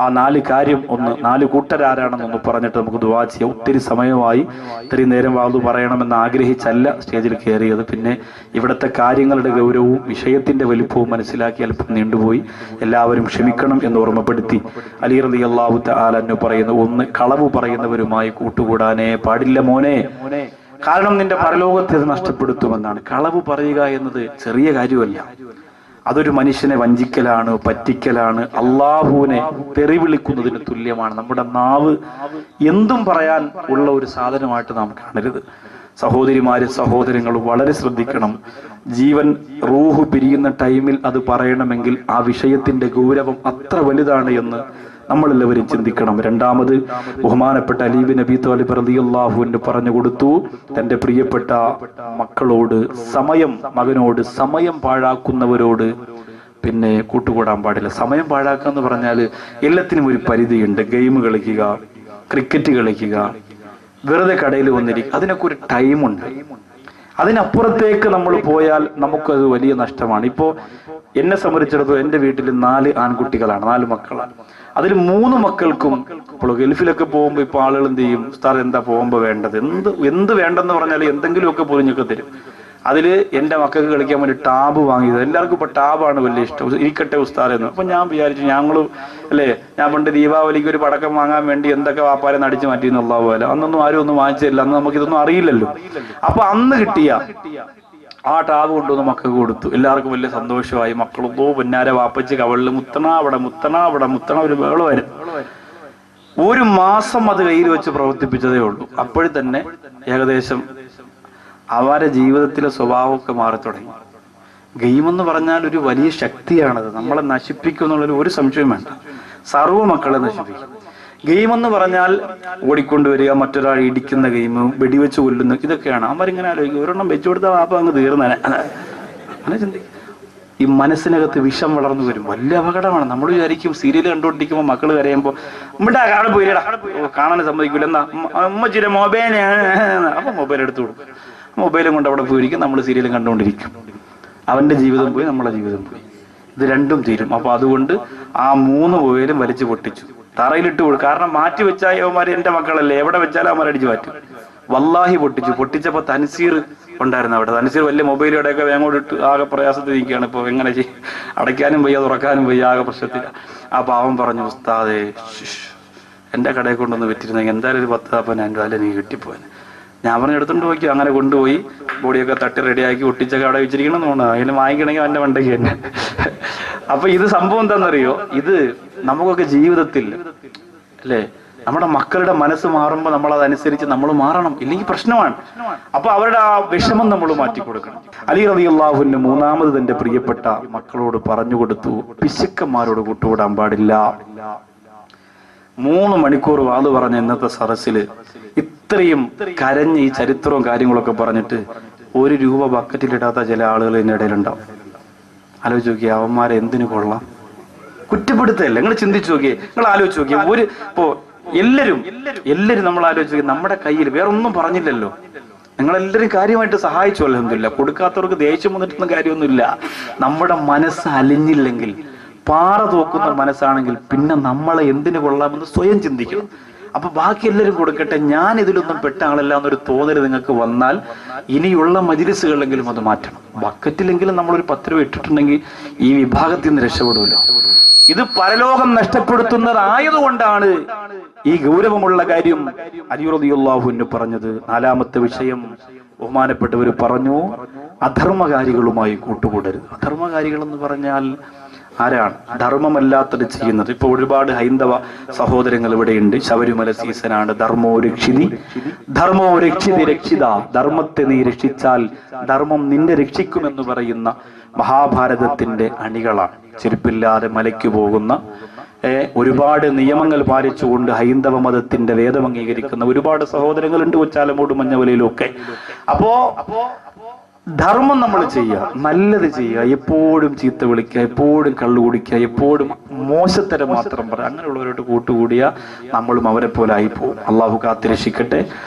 ആ 4 കാര്യം, 4 കൂട്ടരാരാണെന്നൊന്ന് പറഞ്ഞിട്ട് നമുക്ക് ദുആ ചെയ്യാം. ഒത്തിരി സമയമായി, ഇത്രയും നേരം വാതു പറയണമെന്ന് ആഗ്രഹിച്ചല്ല സ്റ്റേജിൽ കയറിയത്. പിന്നെ ഇവിടുത്തെ കാര്യങ്ങളുടെ ഗൗരവവും വിഷയത്തിന്റെ വലിപ്പവും മനസ്സിലാക്കി അല്പം നീണ്ടുപോയി. എല്ലാവരും ക്ഷമിക്കണം എന്ന് ഓർമ്മപ്പെടുത്തി അലി റളിയല്ലാഹു തആല അൻഹു പറയുന്നു, 1 കളവ് പറയുന്നവരുമായി കൂട്ടുകൂടാനേ പാടില്ല മോനെ, കാരണം നിന്റെ പരലോകത്തെ അത് നഷ്ടപ്പെടുത്തുമെന്നാണ്. കളവ് പറയുക എന്നത് ചെറിയ കാര്യമല്ല. അതൊരു മനുഷ്യനെ വഞ്ചിക്കലാണ്, പറ്റിക്കലാണ്, അള്ളാഹുവിനെ തെറി വിളിക്കുന്നതിന് തുല്യമാണ്. നമ്മുടെ നാവ് എന്തും പറയാൻ ഉള്ള ഒരു സാധനമായിട്ട് നാം കാണരുത്. സഹോദരിമാര്, സഹോദരങ്ങൾ വളരെ ശ്രദ്ധിക്കണം. ജീവൻ റൂഹ് പിരിയുന്ന ടൈമിൽ അത് പറയണമെങ്കിൽ ആ വിഷയത്തിന്റെ ഗൗരവം അത്ര വലുതാണ് എന്ന് നമ്മളെല്ലാവരും ചിന്തിക്കണം. രണ്ടാമത് ബഹുമാനപ്പെട്ട അലി ബിൻ അബീ ത്വാലിബ് റളിയല്ലാഹു അൻഹു പറഞ്ഞു കൊടുത്തു, തന്റെ പ്രിയപ്പെട്ട മക്കളോട് മകനോട് സമയം പാഴാക്കുന്നവരോട് പിന്നെ കൂട്ടുകൂടാൻ പാടില്ല. സമയം പാഴാക്കുക എന്ന് പറഞ്ഞാൽ എല്ലാത്തിനും ഒരു പരിധിയുണ്ട്. ഗെയിം കളിക്കുക, ക്രിക്കറ്റ് കളിക്കുക, വെറുതെ കടയിൽ വന്നിരിക്കുക, അതിനൊക്കെ ഒരു ടൈമുണ്ട്. അതിനപ്പുറത്തേക്ക് നമ്മൾ പോയാൽ നമുക്കത് വലിയ നഷ്ടമാണ്. ഇപ്പോ എന്നെ സംബന്ധിച്ചിടത്തോളം എന്റെ വീട്ടിൽ 4 ആൺകുട്ടികളാണ്, 4 മക്കളാണ്. അതിൽ 3 മക്കൾക്കും ഇപ്പോൾ ഗൾഫിലൊക്കെ പോകുമ്പോൾ ഇപ്പൊ ആളുകൾ എന്ത് ചെയ്യും, ഉസ്താദ് എന്താ പോകുമ്പോ വേണ്ടത്, എന്ത് വേണ്ടെന്ന് പറഞ്ഞാൽ എന്തെങ്കിലുമൊക്കെ പൊതിഞ്ഞൊക്കെ തരും. അതില് എന്റെ മക്കൾക്ക് കളിക്കാൻ വേണ്ടി ടാബ് വാങ്ങിയത്. എല്ലാവർക്കും ഇപ്പൊ ടാബാണ് വലിയ ഇഷ്ടം. ഇരിക്കട്ടെ ഉസ്താദ് എന്ന്. അപ്പൊ ഞാൻ വിചാരിച്ചു, ഞാൻ പണ്ട് ദീപാവലിക്ക് ഒരു പടക്കം വാങ്ങാൻ വേണ്ടി എന്തൊക്കെ വാപ്പാരെ നടിച്ചു മാറ്റിയെന്നുള്ള പോലെ അന്നൊന്നും ആരും ഒന്നും വാങ്ങിച്ചില്ല. അന്ന് നമുക്ക് ഇതൊന്നും അറിയില്ലല്ലോ. അപ്പൊ അന്ന് കിട്ടിയ ആ ടാബ് കൊണ്ടുവന്ന് മക്കൾക്ക് കൊടുത്തു. എല്ലാവർക്കും വലിയ സന്തോഷമായി. മക്കളൊന്നോ പൊന്നാരെ വാപ്പച്ച് കവളില് മുത്തണ ഒരു വേള് വരും. 1 മാസം അത് കയ്യിൽ വെച്ച് പ്രവർത്തിപ്പിച്ചതേ ഉള്ളൂ. അപ്പോഴും തന്നെ ഏകദേശം അവരുടെ ജീവിതത്തിലെ സ്വഭാവമൊക്കെ മാറി തുടങ്ങി. ഗെയിം എന്ന് പറഞ്ഞാൽ ഒരു വലിയ ശക്തിയാണത്. നമ്മളെ നശിപ്പിക്കും എന്നുള്ളൊരു ഒരു സംശയം വേണ്ട. സർവ്വ മക്കളെ നശിപ്പിക്കും. ഗെയിം എന്ന് പറഞ്ഞാൽ ഓടിക്കൊണ്ടുവരിക, മറ്റൊരാൾ ഇടിക്കുന്ന ഗെയിം, വെടിവെച്ച് കൊല്ലുന്ന, ഇതൊക്കെയാണ്. അവരിങ്ങനെ ആലോചിക്കും, ഒരെണ്ണം വെച്ചു കൊടുത്താൽ വാപ്പ അങ്ങ് തീർന്നേനെ. അങ്ങനെ ചിന്തിക്കും. ഈ മനസ്സിനകത്ത് വിഷം വളർന്നു വരും. വലിയ അപകടമാണ്. നമ്മൾ വിചാരിക്കും സീരിയൽ കണ്ടുകൊണ്ടിരിക്കുമ്പോൾ മക്കൾ കരയുമ്പോൾ അവിടെ പോയിടാ, കാണാൻ സമ്മതിക്കില്ല, എന്നാ ഉമ്മച്ചിരി മൊബൈലാണ്, അപ്പൊ മൊബൈൽ എടുത്തു കൊടുക്കും. മൊബൈലും കൊണ്ട് അവിടെ പോയിരിക്കും, നമ്മൾ സീരിയലും കണ്ടുകൊണ്ടിരിക്കും. അവന്റെ ജീവിതം പോയി, നമ്മളെ ജീവിതം പോയി. ഇത് രണ്ടും തീരും. അപ്പൊ അതുകൊണ്ട് ആ 3 മൊബൈലും വലിച്ചു പൊട്ടിച്ചു, തറയിലിട്ട് കൊടുക്കും. കാരണം മാറ്റി വെച്ചാൽ അവന്മാര് എന്റെ മക്കളല്ലേ, എവിടെ വെച്ചാലും അവന്മാർ അടിച്ചു മാറ്റും. വല്ലാഹി പൊട്ടിച്ചപ്പോ തൻസീർ ഉണ്ടായിരുന്നു അവിടെ. തൻസീർ വലിയ മൊബൈലുടെയൊക്കെ വേങ്ങോട്ട് ഇട്ട് ആകെ പ്രയാസത്തിൽ നിൽക്കുകയാണ്. ഇപ്പൊ എങ്ങനെ ചെയ്യും, അടയ്ക്കാനും വയ്യ, തുറക്കാനും വയ്യ, ആകെ പ്രശ്നത്തില്ല. ആ പാവം പറഞ്ഞു, ഉസ്താദേ എന്റെ കടയെ കൊണ്ടൊന്ന് വിറ്റിരുന്നെങ്കിൽ എന്തായാലും ഒരു 10,000 രൂപ നീ കിട്ടിപ്പോൻ. ഞാൻ പറഞ്ഞ് എടുത്തോണ്ട് പോയിക്കോ. അങ്ങനെ കൊണ്ടുപോയി ബോഡിയൊക്കെ തട്ടി റെഡിയാക്കി ഒട്ടിച്ചൊക്കെ അവിടെ വെച്ചിരിക്കണം എന്ന് തോന്നുന്നു. അതിന് വാങ്ങിക്കണമെങ്കിൽ അവന്റെ വണ്ടയ്ക്ക് തന്നെ. അപ്പൊ ഇത് സംഭവം എന്താണെന്നറിയോ, ഇത് നമുക്കൊക്കെ ജീവിതത്തിൽ അല്ലേ, നമ്മുടെ മക്കളുടെ മനസ്സ് മാറുമ്പോൾ നമ്മൾ അതനുസരിച്ച് നമ്മൾ മാറണം, ഇല്ലെങ്കിൽ പ്രശ്നമാണ്. അപ്പൊ അവരുടെ ആ വിഷമം നമ്മൾ മാറ്റി കൊടുക്കണം. അലി റളിയല്ലാഹു അൻഹു 3ാമത് തന്റെ പ്രിയപ്പെട്ട മക്കളോട് പറഞ്ഞു കൊടുത്തു, പിശുക്കന്മാരോട് കൂട്ടുകൂടാൻ പാടില്ല. 3 മണിക്കൂർ വാത് പറഞ്ഞ ഇന്നത്തെ സദസ്സില് ഇത്രയും കരഞ്ഞ് ഈ ചരിത്രവും കാര്യങ്ങളൊക്കെ പറഞ്ഞിട്ട് 1 രൂപ ബക്കറ്റിലിടാത്ത ചില ആളുകൾ ഇതിന്റെ ഇടയിലുണ്ടാവും. ആലോചിച്ച് നോക്കിയേ, അവന്മാരെ എന്തിനു കൊള്ളാം? കുറ്റപ്പെടുത്തല്ലേ? നിങ്ങൾ ചിന്തിച്ചു നോക്കിയേ, നിങ്ങൾ ആലോചിച്ച് നോക്കിയേ. ഇപ്പോ എല്ലാരും നമ്മൾ ആലോചിച്ച് നോക്കി, നമ്മുടെ കയ്യിൽ വേറെ ഒന്നും പറഞ്ഞില്ലല്ലോ. നിങ്ങളെല്ലാവരും കാര്യമായിട്ട് സഹായിച്ചു, അൽഹംദുലില്ലാ. കൊടുക്കാത്തവർക്ക് ദേഷ്യം വന്നിട്ടൊന്നും കാര്യമൊന്നുമില്ല. നമ്മുടെ മനസ്സ് അലിഞ്ഞില്ലെങ്കിൽ, പാറ തോക്കുന്ന മനസ്സാണെങ്കിൽ പിന്നെ നമ്മളെ എന്തിനു കൊള്ളാമെന്ന് സ്വയം ചിന്തിക്കണം. അപ്പൊ ബാക്കി എല്ലാവരും കൊടുക്കട്ടെ, ഞാൻ ഇതിലൊന്നും പെട്ട ആളല്ല എന്നൊരു തോന്നൽ നിങ്ങൾക്ക് വന്നാൽ ഇനിയുള്ള മജ്‌ലിസുകളിലെങ്കിലും അത് മാറ്റണം. ബക്കറ്റിലെങ്കിലും നമ്മളൊരു 10 രൂപ ഇട്ടിട്ടുണ്ടെങ്കിൽ ഈ വിഭാഗത്തിൽ നിന്ന് രക്ഷപ്പെടുമല്ലോ. ഇത് പരലോകം നഷ്ടപ്പെടുത്തുന്നതായതുകൊണ്ടാണ് ഈ ഗൗരവമുള്ള കാര്യം അലി റളിയല്ലാഹു അൻഹു പറഞ്ഞത്. 4ാമത്തെ വിഷയം ബഹുമാനപ്പെട്ടവർ പറഞ്ഞു, അധർമ്മകാരികളുമായി കൂട്ടുകൂടരുത്. അധർമ്മകാരികൾ എന്ന് പറഞ്ഞാൽ ആരാണ്? ധർമ്മമല്ലാത്തത് ചെയ്യുന്നത്. ഇപ്പൊ ഒരുപാട് ഹൈന്ദവ സഹോദരങ്ങൾ ഇവിടെയുണ്ട്. ശബരിമല സീസണാണ്. ധർമ്മോ രക്ഷിതി രക്ഷിത, ധർമ്മത്തെ നീ രക്ഷിച്ചാൽ ധർമ്മം നിന്നെ രക്ഷിക്കുമെന്ന് പറയുന്ന മഹാഭാരതത്തിന്റെ അണികളാണ്. ചെരുപ്പില്ലാതെ മലയ്ക്ക് പോകുന്ന, ഒരുപാട് നിയമങ്ങൾ പാലിച്ചുകൊണ്ട് ഹൈന്ദവ മതത്തിന്റെ വേദം അംഗീകരിക്കുന്ന ഒരുപാട് സഹോദരങ്ങളുണ്ട് കൊച്ചാലമൂട് മഞ്ഞവലയിലും ഒക്കെ. അപ്പോ ധർമ്മം നമ്മൾ ചെയ്യുക, നല്ലത് ചെയ്യുക, എപ്പോഴും ചീത്ത വിളിക്കുക, എപ്പോഴും കള്ളു കുടിക്കുക, എപ്പോഴും മോശത്തരം മാത്രം പറയുക, അങ്ങനെയുള്ളവരോട് കൂട്ടുകൂടിയ നമ്മളും അവരെ പോലെ ആയിപ്പോവും. അള്ളാഹു കാത്തിരക്ഷിക്കട്ടെ.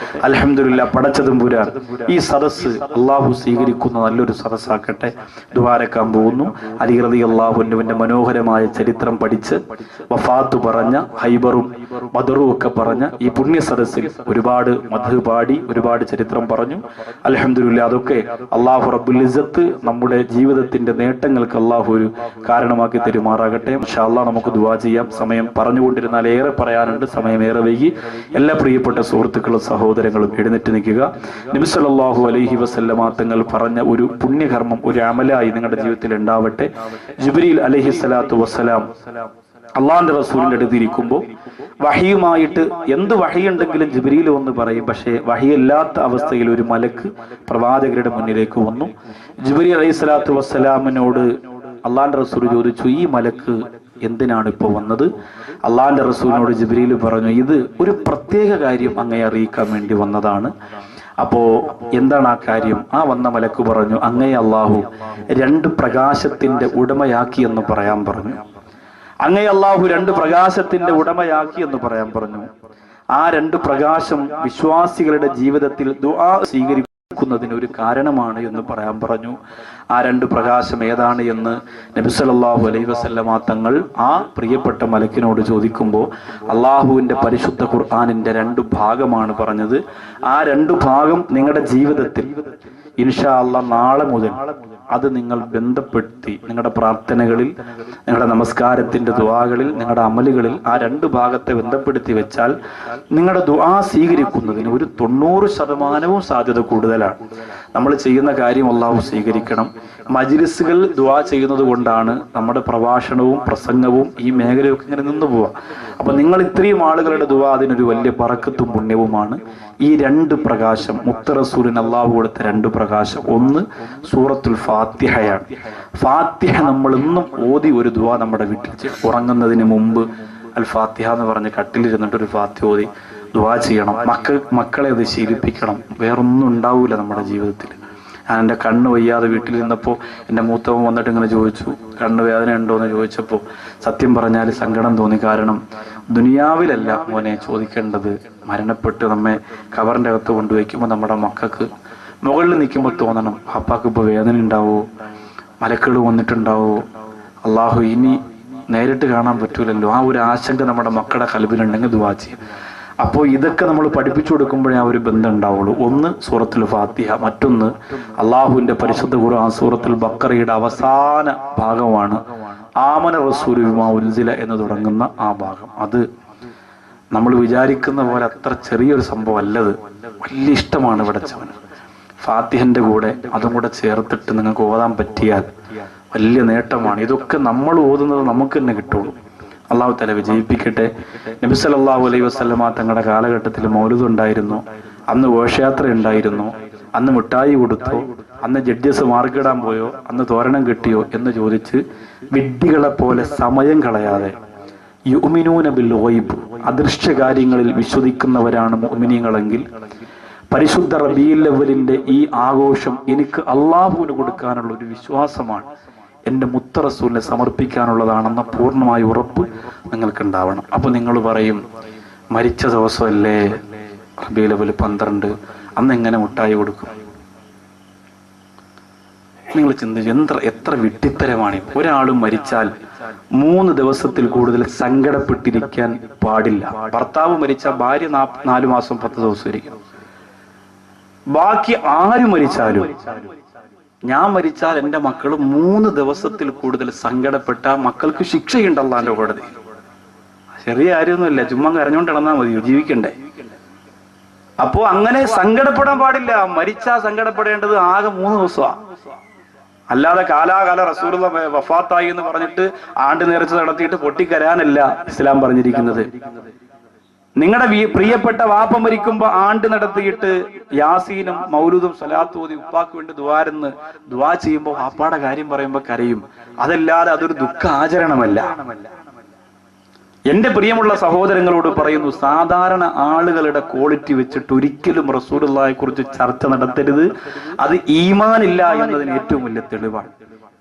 അൽഹംദുലില്ലാ, പടച്ചതും പുരാൻ ഈ സദസ്സ് അള്ളാഹു സ്വീകരിക്കുന്ന നല്ലൊരു സദസ്സാക്കട്ടെ. ദുആരക്കാൻ പോകുന്നു. അലി റളിയല്ലാഹു അൻഹുവിന്റെ മനോഹരമായ ചരിത്രം പഠിച്ച് വഫാത്ത് പറഞ്ഞ ഹൈബറും ബദറും ഒക്കെ പറഞ്ഞ ഈ പുണ്യ സദസ്സിൽ ഒരുപാട് മദ്ഹ് പാടി ഒരുപാട് ചരിത്രം പറഞ്ഞു. അൽഹംദുലില്ലാ, അതൊക്കെ അള്ളാഹു റബ്ബുൽ ഇസ്സത്ത് നമ്മുടെ ജീവിതത്തിന്റെ നേട്ടങ്ങൾക്ക് അള്ളാഹു ഒരു കാരണമാക്കി തരുമാറാകട്ടെ. ഇൻഷാ അല്ലാഹ് നമുക്ക് ദുആ ചെയ്യാം. സമയം പറഞ്ഞുകൊണ്ടിരുന്നാൽ ഏറെ പറയാനുണ്ട്, സമയം ഏറെ വൈകി. എല്ലാ പ്രിയപ്പെട്ട സുഹൃത്തുക്കളും സഹോദരങ്ങളും എഴുന്നേറ്റ് നിൽക്കുക. നബി സല്ലല്ലാഹു അലൈഹി വസല്ലമ തങ്ങൾ പറഞ്ഞ ഒരു പുണ്യകർമ്മം, ഒരു അമലായി നിങ്ങളുടെ ജീവിതത്തിൽ ഉണ്ടാവട്ടെ. ജിബ്രീൽ അലൈഹിസ്സലാത്തു വസ്സലാം അള്ളാന്റെ റസൂലിന്റെ അടുത്ത് ഇരിക്കുമ്പോൾ വഹിയുമായിട്ട് എന്ത് വഹിയുണ്ടെങ്കിലും ജിബ്രീൽ ഒന്ന് പറയും. പക്ഷേ വഹിയല്ലാത്ത അവസ്ഥയിൽ ഒരു മലക്ക് പ്രവാചകരുടെ മുന്നിലേക്ക് വന്നു. ജിബ്രീൽ അലൈഹിസ്സലാത്തു വസ്സലാമിനോട് അള്ളാന്റെ റസൂൽ ചോദിച്ചു, ഈ മലക്ക് എന്തിനാണ് ഇപ്പോൾ വന്നത്? അള്ളാന്റെ റസൂലിനോട് ജിബ്രീൽ പറഞ്ഞു, ഇത് ഒരു പ്രത്യേക കാര്യം അങ്ങയെ അറിയിക്കാൻ വേണ്ടി വന്നതാണ്. അപ്പോ എന്താണ് ആ കാര്യം? ആ വന്ന മലക്ക് പറഞ്ഞു, അങ്ങയെ അള്ളാഹു 2 പ്രകാശത്തിന്റെ ഉടമയാക്കി എന്ന് പറയാൻ പറഞ്ഞു. അങ്ങയെ അള്ളാഹു 2 പ്രകാശത്തിന്റെ ഉടമയാക്കി എന്ന് പറയാൻ പറഞ്ഞു. ആ 2 പ്രകാശം വിശ്വാസികളുടെ ജീവിതത്തിൽ ദുആ സ്വീകരിക്കുന്നതിന് ഒരു കാരണമാണ് എന്ന് പറയാൻ പറഞ്ഞു. ആ 2 പ്രകാശം ഏതാണ് എന്ന് നബി സല്ലല്ലാഹു അലൈഹി വസല്ലമ തങ്ങൾ ആ പ്രിയപ്പെട്ട മലക്കിനോട് ചോദിക്കുമ്പോൾ അള്ളാഹുവിന്റെ പരിശുദ്ധ ഖുർആനിന്റെ 2 ഭാഗമാണ് പറഞ്ഞത്. ആ 2 ഭാഗം നിങ്ങളുടെ ജീവിതത്തിൽ ഇൻഷാ അല്ലാഹ് നാളെ മുതൽ അത് നിങ്ങൾ ബന്ധപ്പെടുത്തി നിങ്ങളുടെ പ്രാർത്ഥനകളിൽ, നിങ്ങളുടെ നമസ്കാരത്തിന്റെ ദുആകളിൽ, നിങ്ങളുടെ അമലുകളിൽ ആ 2 ഭാഗത്തെ ബന്ധപ്പെടുത്തി വെച്ചാൽ നിങ്ങളുടെ ദുആ സ്വീകരിക്കുന്നതിന് ഒരു 90% സാധ്യത കൂടുതലാണ്. നമ്മൾ ചെയ്യുന്ന കാര്യം അല്ലാഹു സ്വീകരിക്കണം. മജ്ലിസുകൾ ദുആ ചെയ്യുന്നത് കൊണ്ടാണ് നമ്മുടെ പ്രഭാഷണവും പ്രസംഗവും ഈ മേഖലയൊക്കെ ഇങ്ങനെ നിന്ന് പോവുക. അപ്പൊ നിങ്ങൾ ഇത്രയും ആളുകളുടെ ദുആ അതിനൊരു വലിയ ബറക്കത്തും പുണ്യവുമാണ്. ഈ 2 പ്രകാശം മുത്ത റസൂലിന് അല്ലാഹു കൊടുത്ത 2 പ്രകാശം, ഒന്ന് സൂറത്തുൽ ഫാത്തിഹയാണ്. ഫാത്തിഹ നമ്മൾ ഇന്നും ഓതി ഒരു ദുആ നമ്മുടെ വീട്ടിൽ ഉറങ്ങുന്നതിന് മുമ്പ് അൽ ഫാത്തിഹ എന്ന് പറഞ്ഞ് കട്ടിലിരുന്നിട്ട് ഒരു ഫാത്തിഹ ഓതി ദുആ ചെയ്യണം. മക്കളെ അത് ശീലിപ്പിക്കണം. വേറൊന്നും ഉണ്ടാവൂല നമ്മുടെ ജീവിതത്തിൽ. ഞാൻ എൻ്റെ കണ്ണ് വയ്യാതെ വീട്ടിലിരുന്നപ്പോൾ എൻ്റെ മൂത്തവൻ വന്നിട്ട് ഇങ്ങനെ ചോദിച്ചു, കണ്ണ് വേദന ഉണ്ടോ എന്ന് ചോദിച്ചപ്പോൾ സത്യം പറഞ്ഞാൽ സങ്കടം തോന്നി. കാരണം ദുനിയാവിലല്ല മോനെ ചോദിക്കേണ്ടത്, മരണപ്പെട്ട് നമ്മെ കവറിൻ്റെ അകത്ത് കൊണ്ടുവയ്ക്കുമ്പോൾ നമ്മുടെ മക്കൾക്ക് മുകളിൽ നിൽക്കുമ്പോൾ തോന്നണം, അപ്പാക്ക് ഇപ്പോൾ വേദന ഉണ്ടാവോ, മലക്കൾ വന്നിട്ടുണ്ടാവോ, അള്ളാഹു ഇനി നേരിട്ട് കാണാൻ പറ്റൂലല്ലോ. ആ ഒരു ആശങ്ക നമ്മുടെ മക്കളുടെ കൽബിലുണ്ടെങ്കിൽ ദുആ ചെയ്യും. അപ്പോൾ ഇതൊക്കെ നമ്മൾ പഠിപ്പിച്ചു കൊടുക്കുമ്പോഴേ ആ ഒരു ബന്ധം ഉണ്ടാവുള്ളൂ. ഒന്ന് സൂറത്തുൽ ഫാത്തിഹ, മറ്റൊന്ന് അള്ളാഹുവിന്റെ പരിശുദ്ധ ഖുർആൻ സൂറത്തുൽ ബഖറയുടെ അവസാന ഭാഗമാണ് ആമന റസൂലു ബിമാ ഉൻസില എന്ന് തുടങ്ങുന്ന ആ ഭാഗം. അത് നമ്മൾ വിചാരിക്കുന്ന പോലെ അത്ര ചെറിയൊരു സംഭവം അല്ലത്. വലിയ ഇഷ്ടമാണ് പടച്ചവന്. ഫാത്തിഹന്റെ കൂടെ അതും കൂടെ ചേർത്തിട്ട് നിങ്ങൾക്ക് ഓതാൻ പറ്റിയാൽ വലിയ നേട്ടമാണ്. ഇതൊക്കെ നമ്മൾ ഓതുന്നത് നമുക്ക് തന്നെ കിട്ടുള്ളൂ. അള്ളാഹു തആല വിജയിപ്പിക്കട്ടെ. നബി സല്ലല്ലാഹു അലൈഹി വസല്ലമ തങ്ങളുടെ കാലഘട്ടത്തിൽ മൗലിദ് ഉണ്ടായിരുന്നു, അന്ന് ഘോഷയാത്ര ഉണ്ടായിരുന്നു, അന്ന് മിഠായി കൊടുത്തോ, അന്ന് ജഡ്ജസ് മാർക്കിടാൻ പോയോ, അന്ന് തോരണം കിട്ടിയോ എന്ന് ചോദിച്ച് വിഡ്ഢികളെ പോലെ സമയം കളയാതെ യുഅ്മിനൂന ബിൽ ഗൈബ്, അദൃശ്യ കാര്യങ്ങളിൽ വിശ്വസിക്കുന്നവരാണ് മുഅ്മിനീങ്ങളെങ്കിൽ പരിശുദ്ധ റബീഉൽ അവ്വലിന്റെ ഈ ആഘോഷം എനിക്ക് അള്ളാഹുവിന് കൊടുക്കാനുള്ള ഒരു വിശ്വാസമാണ്, എൻ്റെ മുത്ത റസൂലിനെ സമർപ്പിക്കാനുള്ളതാണെന്ന പൂർണ്ണമായ ഉറപ്പ് നിങ്ങൾക്ക് ഉണ്ടാവണം. അപ്പൊ നിങ്ങൾ പറയും, മരിച്ച ദിവസമല്ലേ റബീഉൽ അവ്വൽ 12, അന്ന് എങ്ങനെ മുട്ടായി കൊടുക്കും? നിങ്ങൾ ചിന്തിച്ച് എത്ര വിഡ്ഢിത്തരമാണ്. ഒരാളും മരിച്ചാൽ 3 ദിവസത്തിൽ കൂടുതൽ സങ്കടപ്പെട്ടിരിക്കാൻ പാടില്ല. ഭർത്താവ് മരിച്ചാൽ ഭാര്യ 4 മാസം 10 ദിവസം ഇരിക്കും. ബാക്കി ആര് മരിച്ചാലും, ഞാൻ മരിച്ചാൽ എൻ്റെ മക്കൾ 3 ദിവസത്തിൽ കൂടുതൽ സങ്കടപ്പെട്ട മക്കൾക്ക് ശിക്ഷയുണ്ട് അല്ലാഹുവിന്റെ കോടതി. ചെറിയ കാര്യമൊന്നുമില്ല, ചുമ്മാ കരഞ്ഞോണ്ട് നടന്നാൽ മതി, ജീവിക്കണ്ടേ. അപ്പോ അങ്ങനെ സങ്കടപ്പെടാൻ പാടില്ല. മരിച്ചാ സങ്കടപ്പെടേണ്ടത് ആകെ 3 ദിവസമാണ്. അല്ലാതെ കാലാകാല റസൂലുള്ളാഹി വഫാത്തായി എന്ന് പറഞ്ഞിട്ട് ആണ്ട് നേർച്ച നടത്തിയിട്ട് പൊട്ടിക്കരാനല്ല ഇസ്ലാം പറഞ്ഞിരിക്കുന്നത്. നിങ്ങളുടെ പ്രിയപ്പെട്ട വാപ്പ മരിക്കുമ്പോ ആണ്ട് നടത്തിയിട്ട് യാസീനും മൗലൂദും സ്വലാത്തും ഓതി ഉപ്പാക്ക് വേണ്ടി ദുആ ചെയ്യുമ്പോൾ വാപ്പാടെ കാര്യം പറയുമ്പോ കരയും. അതല്ലാതെ അതൊരു ദുഃഖ ആചരണമല്ല. എന്റെ പ്രിയമുള്ള സഹോദരങ്ങളോട് പറയുന്നു, സാധാരണ ആളുകളുടെ ക്വാളിറ്റി വെച്ചിട്ട് ഒരിക്കലും റസൂലുള്ളാഹിയെ കുറിച്ച് ചർച്ച നടത്തരുത്. അത് ഈമാനില്ല എന്നതിന് ഏറ്റവും വലിയ തെളിവാണ്.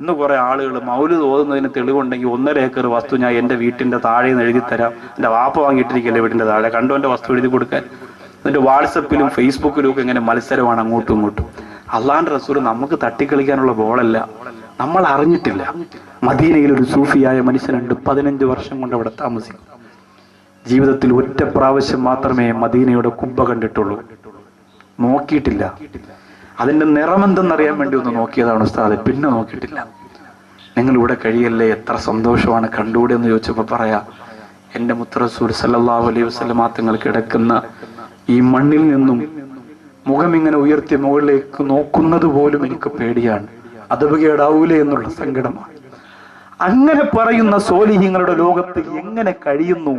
ഇന്ന് കുറെ ആളുകൾ മൗലിദ് ഓതുന്നതിന് തെളിവുണ്ടെങ്കിൽ 1.5 ഏക്കർ വസ്തു ഞാൻ എന്റെ വീട്ടിന്റെ താഴെ നിന്ന് എഴുതി തരാം, എന്റെ വാപ്പ വാങ്ങിയിട്ടിരിക്കല്ലേ വീടിന്റെ താഴെ, കണ്ടോ എന്റെ വസ്തു എഴുതി കൊടുക്കാൻ. എന്നിട്ട് വാട്സപ്പിലും ഫേസ്ബുക്കിലും ഒക്കെ ഇങ്ങനെ മത്സരമാണ് അങ്ങോട്ടും ഇങ്ങോട്ടും. അള്ളാന്റെ റസൂൽ നമുക്ക് തട്ടിക്കളിക്കാനുള്ള ബോളല്ല. നമ്മൾ അറിഞ്ഞിട്ടില്ല. മദീനയിൽ ഒരു സൂഫിയായ മനുഷ്യനുണ്ട്, 15 വർഷം കൊണ്ട് അവിടെ താമസിക്കും. ജീവിതത്തിൽ ഒറ്റ പ്രാവശ്യം മാത്രമേ മദീനയുടെ കുബ്ബ കണ്ടിട്ടുള്ളൂ, നോക്കിയിട്ടില്ല. അതിന്റെ നിറമെന്തെന്നറിയാൻ വേണ്ടി ഒന്ന് നോക്കിയതാണ് ഉസ്താദ്, പിന്നെ നോക്കിയിട്ടില്ല. നിങ്ങൾ ഇവിടെ കഴിയല്ലേ, എത്ര സന്തോഷമാണ്, കണ്ടുകൂടെ എന്ന് ചോദിച്ചപ്പോ പറയാ, എന്റെ മുത്ത് റസൂൽ സല്ലല്ലാഹു അലൈഹി വസല്ലം തങ്ങൾ കിടക്കുന്ന ഈ മണ്ണിൽ നിന്നും മുഖം ഇങ്ങനെ ഉയർത്തി മുകളിലേക്ക് നോക്കുന്നത് പോലും എനിക്ക് പേടിയാണ്, അദബുകേടാവൂലേ എന്നുള്ള സങ്കടമാണ്. അങ്ങനെ പറയുന്ന സ്വാലിഹീങ്ങളുടെ ലോകത്ത് എങ്ങനെ കഴിയുന്നു?